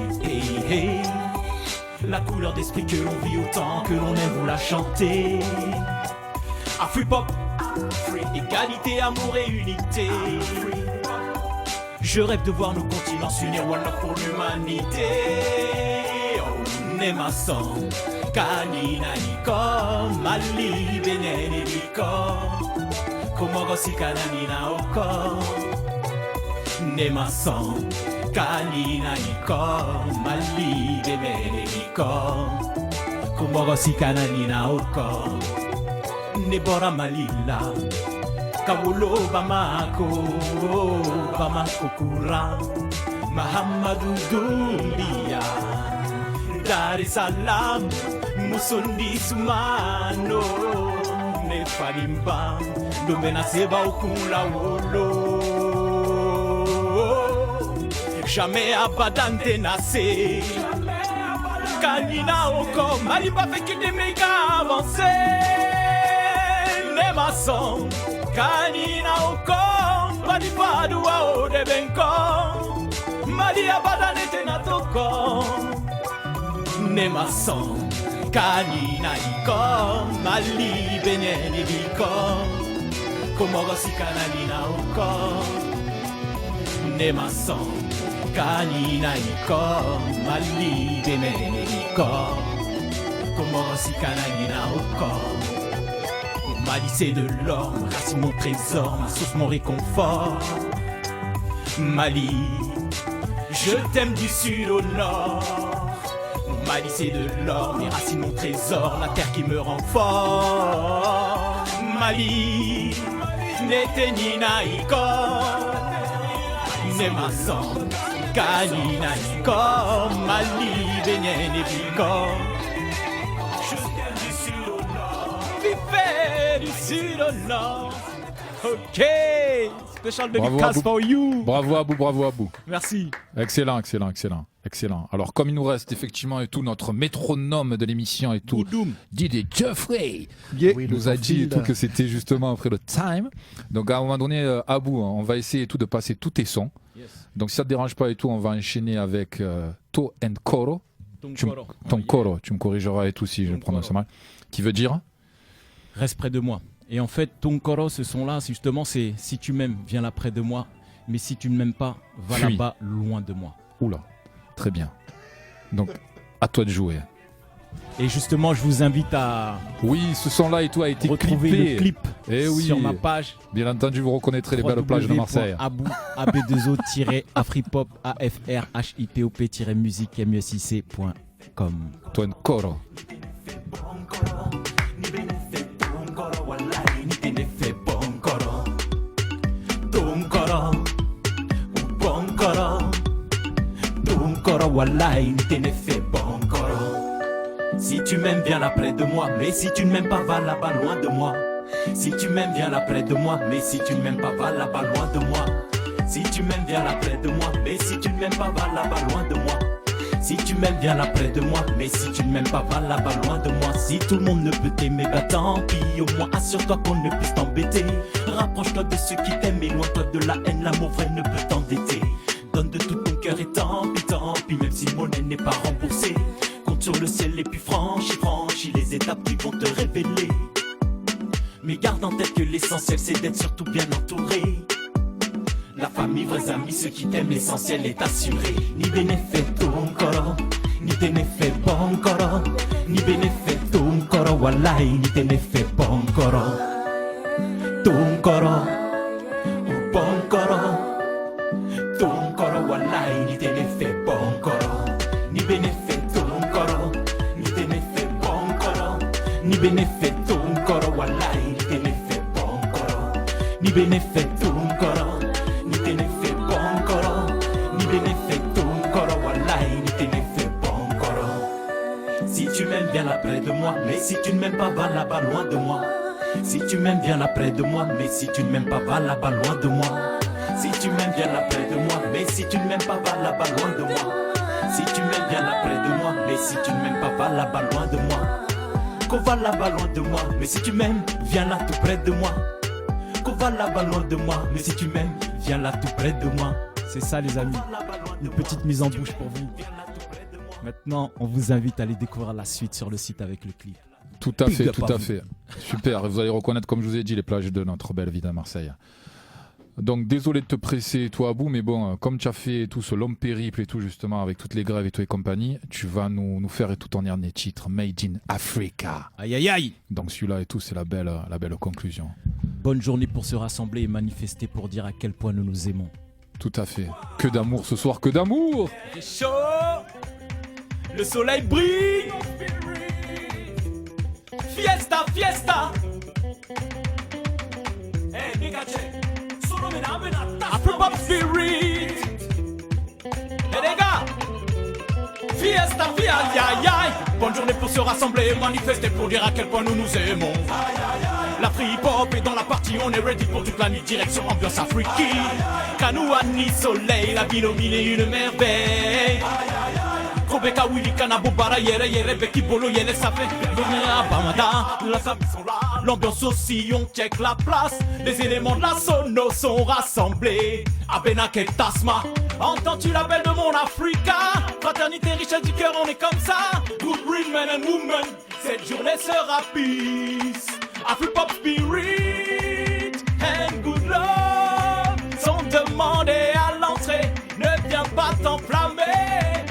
la couleur d'esprit que l'on vit autant que l'on aime vous la chanter. Afro-Pop, égalité, amour et unité. Je rêve de voir nos continents s'unir, one love pour l'humanité. Nemason, kanina niko, mali benene niko, kumogo sikana nina oko. Nemason, kanina niko, mali benene niko, kumogo sikana nina oko. Nebora malila, kawulo bamako, bamako kura, Mahamadou Doumbia. Dar es Salaam, Musundi Sumano, Nefarimba, Domena Seba Okula Wolo. Jamais abadante nase, Kanina Oko, Maliba fait qu'il des méga avancés. Nemason, Kanina Oko, Maliba Dua de Benko, Malia Badane Natoko. Nemason, kanina iko, mali benene iko, kumogo sikana nina oko. Nemason, kanina iko, mali benene iko, kumogo sikana nina oko. Mali c'est de l'or, ma race mon trésor, ma source mon réconfort. Mali, je t'aime du sud au nord. Mali c'est de l'or, mes racines mon trésor, la terre qui me rend fort. Mali, nete nina iko, nemason, kanina iko, Mali benene biko. Je t'aime du sud au nord, vivez du sud au nord. Ok, special dédicace for you. Bravo Abou. Merci. Excellent. Alors, comme il nous reste effectivement et tout notre métronome de l'émission et tout, Didier Jeffrey nous a dit et tout que c'était justement après le time. Donc, à un moment donné, Abou, on va essayer et tout de passer tous tes sons. Yes. Donc, si ça te dérange pas et tout, on va enchaîner avec To and Koro. Koro, tu me corrigeras et tout si je le prononce mal. Qui veut dire reste près de moi. Et en fait, ton Koro, ce son-là, c'est justement, c'est si tu m'aimes, viens là près de moi. Mais si tu ne m'aimes pas, va là-bas, loin de moi. Oula, très bien. Donc, à toi de jouer. Et justement, je vous invite à... Oui, ce son-là et tout a été retrouver clippé. Le clip sur ma page. Bien entendu, vous reconnaîtrez les belles plages de Marseille. ab2o-afripop, afripop-musique-music.com. Ton Koro. Wallahi, n'était fait bon coro. Si tu m'aimes, viens là près de moi. Mais si tu ne m'aimes pas, va là-bas loin de moi. Si tu m'aimes, viens là près de moi. Mais si tu ne m'aimes pas, va là-bas loin de moi. Si tu m'aimes, viens là près de moi. Mais si tu ne m'aimes pas, va là-bas loin de moi. Si tu m'aimes, viens là près de moi. Mais si tu ne m'aimes pas, va là-bas loin de moi. Si tout le monde ne peut t'aimer, bah tant pis. Au moins assure-toi qu'on ne puisse t'embêter. Rapproche-toi de ceux qui t'aiment, éloigne-toi de la haine. L'amour vrai ne peut t'endetter. Donne de tout ton cœur et tant pis, même si monnaie n'est pas remboursée. Compte sur le ciel et puis franchis les étapes qui vont te révéler. Mais garde en tête que l'essentiel c'est d'être surtout bien entouré. La famille, vrais amis, ceux qui t'aiment, l'essentiel est assuré. Ni benefetto ancora, ni te ne fais pas ancora. Ni benefetto ancora, wallahi, ni te ne fais pas ancora. Tu ancora, ou pas ancora. Tu ancora, wallahi, ni te ne fais pas ancora. Ni benefetto ancora, ni te ne fais pas ancora. Ni benefetto ancora, wallahi, ni te ne fais pas ancora. Ni benefetto ancora. Si tu m'aimes, viens là près de moi. Mais si tu ne m'aimes pas, va là-bas loin de moi. Si tu m'aimes, viens là près de moi. Mais si tu ne m'aimes pas, va là-bas loin de moi. Si tu m'aimes, viens là près de moi. Mais si tu ne m'aimes pas, va là-bas loin de moi. Si tu m'aimes, viens là près de moi. Mais si tu ne m'aimes pas, va là-bas loin de moi. Qu'on va là-bas loin de moi. Mais si tu m'aimes, viens là tout près de moi. Qu'on va là-bas loin de moi. Mais si tu m'aimes, viens là tout près de moi. C'est ça les amis, une petite mise en bouche pour vous. Maintenant, on vous invite à aller découvrir la suite sur le site avec le clip. Tout à fait, tout à fait. Super, vous allez reconnaître, comme je vous ai dit, les plages de notre belle ville à Marseille. Donc désolé de te presser toi à bout, mais bon, comme tu as fait tout ce long périple et tout justement avec toutes les grèves et tout et compagnie, tu vas nous faire tout ton dernier titre, Made in Africa. Aïe aïe aïe. Donc celui-là et tout, c'est la belle conclusion. Bonne journée pour se rassembler et manifester pour dire à quel point nous nous aimons. Tout à fait. Que d'amour ce soir, que d'amour. C'est chaud, le soleil brille. Fiesta, fiesta. Hey, Afro-pop spirit. Hey les gars, fiesta, fiesta, aïe aïe. Bonne journée pour se rassembler et manifester pour dire à quel point nous nous aimons. La free pop est dans la partie, on est ready pour toute la nuit, direction ambiance africaine. Kanouani, soleil, la ville au milieu, une merveille. Kobeka, Willy, Kanabo, Bara, Yere, Beki, Bolo, Yele, ça fait Bamada, la famille sont là. L'ambiance aussi, on check la place. Les éléments de la sono sont rassemblés. Abenak et Tasma, entends-tu l'appel de mon Africa? Fraternité, richesse du cœur, on est comme ça. Good real men and women, cette journée sera peace. Afro-pop spirit and good love sont demandés à l'entrée. Ne viens pas t'enflammer.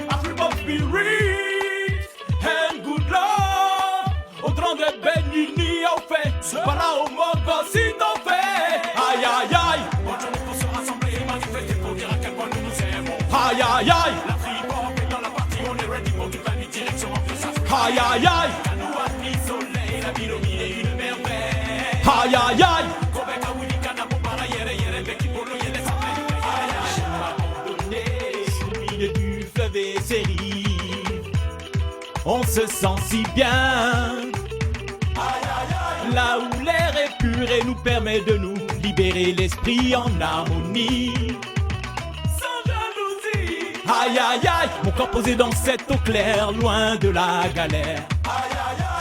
Afro-pop spirit and good love. Au grand de Benini au fait, pas là au Mogo si t'en fais. Aïe aïe aïe. Bonne journée pour se rassembler et manifester pour dire à quel point nous nous aimons. Aïe aïe aïe. La free-pop est dans la partie, on est ready pour toute la nuit, direction ambiance africaine. Aïe aïe aïe. Kanouani, soleil, la ville au milieu, une merveille. Aïe aïe aïe. Kobeka, Willy, Kanabo, Bara, Yere, Beki, Bolo, Yele, ça fait. Abandonné, au milieu du fleuve et ses rives. On se sent si bien. Là où l'air est pur et nous permet de nous libérer l'esprit en harmonie. Sans jalousie. Aïe aïe aïe. Mon corps posé dans cette eau claire, loin de la galère.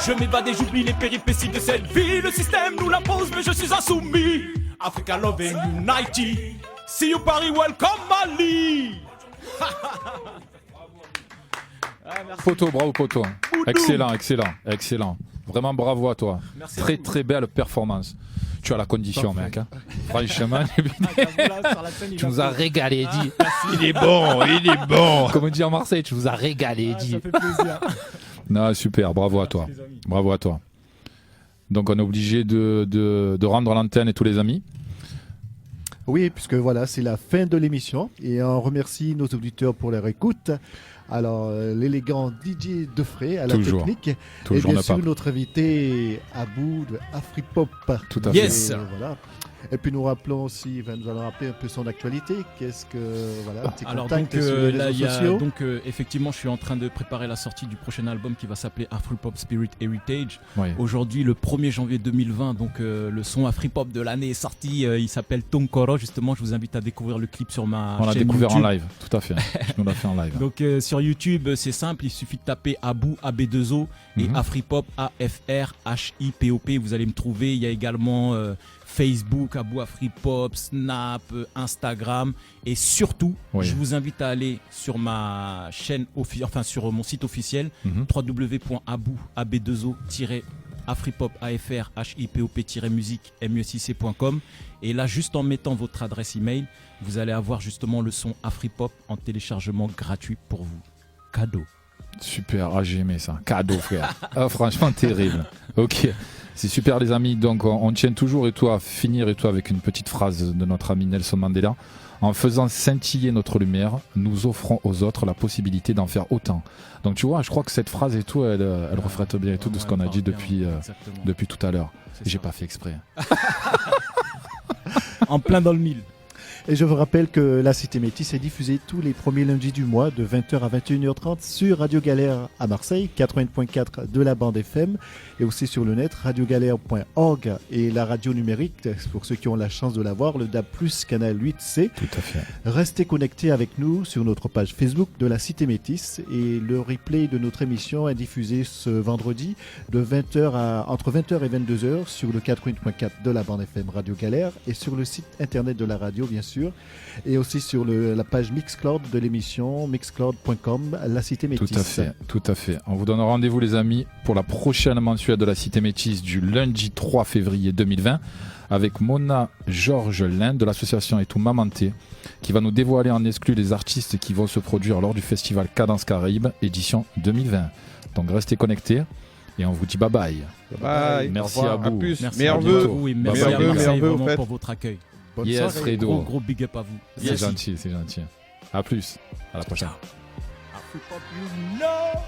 Je m'évade et j'oublie les péripéties de cette vie. Le système nous l'impose mais je suis insoumis. Africa love and unity. See you Paris, welcome Mali. Poto, bravo Poto. Excellent, excellent, excellent. Vraiment bravo à toi. Merci très à vous. très belle performance. Tu as la condition mec. Hein. Franchement, tu nous as régalé, dit. Il est bon, il est bon. Comme on dit en Marseille, tu nous as régalé, dit. Ça fait plaisir. Non, super, bravo à toi. Bravo à toi. Donc on est obligé de rendre l'antenne et tous les amis. Oui, puisque voilà, c'est la fin de l'émission et on remercie nos auditeurs pour leur écoute. Alors, l'élégant DJ Defray à la Toujours. technique Toujours et bien n'a sûr pas. notre invité Abou de Afripop. Tout à Yes. fait. Voilà. Et puis nous rappelons aussi, nous allons rappeler un peu son actualité. Qu'est-ce que voilà, tes Alors contacts donc sur les là, réseaux sociaux. Effectivement, je suis en train de préparer la sortie du prochain album qui va s'appeler Afropop Spirit Heritage. Oui. Aujourd'hui, le 1er janvier 2020, donc le son Afropop de l'année est sorti. Il s'appelle Tonkoro. Justement, je vous invite à découvrir le clip sur ma chaîne. On l'a découvert YouTube. en live, tout à fait. On l'a fait en live. Donc sur YouTube, c'est simple, il suffit de taper Abou AB2O et Afripop AFRHIPOP. Vous allez me trouver. Il y a également Facebook, Abou Afripop, Snap, Instagram et surtout, je vous invite à aller sur ma chaîne sur mon site officiel www.abou-ab2o-afripop-music-music.com et là juste en mettant votre adresse email, vous allez avoir justement le son Afripop en téléchargement gratuit pour vous. Cadeau. Super, j'ai aimé ça. Cadeau, frère. Franchement, terrible. Ok, c'est super, les amis. Donc, on tient toujours à finir avec une petite phrase de notre ami Nelson Mandela. En faisant scintiller notre lumière, nous offrons aux autres la possibilité d'en faire autant. Donc, tu vois, je crois que cette phrase elle reflète bien de ce qu'on a dit depuis tout à l'heure. J'ai pas fait exprès. En plein dans le mille. Et je vous rappelle que La Cité Métis est diffusée tous les premiers lundis du mois de 20h à 21h30 sur Radio Galère à Marseille, 80.4 de la bande FM et aussi sur le net radiogalère.org et la radio numérique, pour ceux qui ont la chance de l'avoir, le DAB+, canal 8C. Tout à fait. Restez connectés avec nous sur notre page Facebook de La Cité Métis et le replay de notre émission est diffusé ce vendredi de entre 20h et 22h sur le 80.4 de la bande FM Radio Galère et sur le site internet de la radio, bien sûr. Et aussi sur la page Mixcloud de l'émission, mixcloud.com, La Cité Métis. Tout à fait. On vous donne rendez-vous, les amis, pour la prochaine mensuelle de La Cité Métis du lundi 3 février 2020 avec Mona Georges Lin de l'association Etou Mamanté qui va nous dévoiler en exclu les artistes qui vont se produire lors du festival Cadence Caraïbes édition 2020. Donc restez connectés et on vous dit bye bye. Bye. Merci à vous. Merci à vous et merci à Marseille vraiment pour votre accueil. Bonne soirée. Gros big up à vous. C'est gentil. À plus. À la prochaine. Afripop, you know.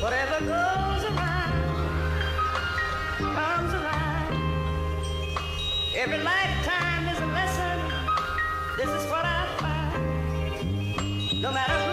Whatever goes around, comes around. Every lifetime is a lesson. This is what I find. No matter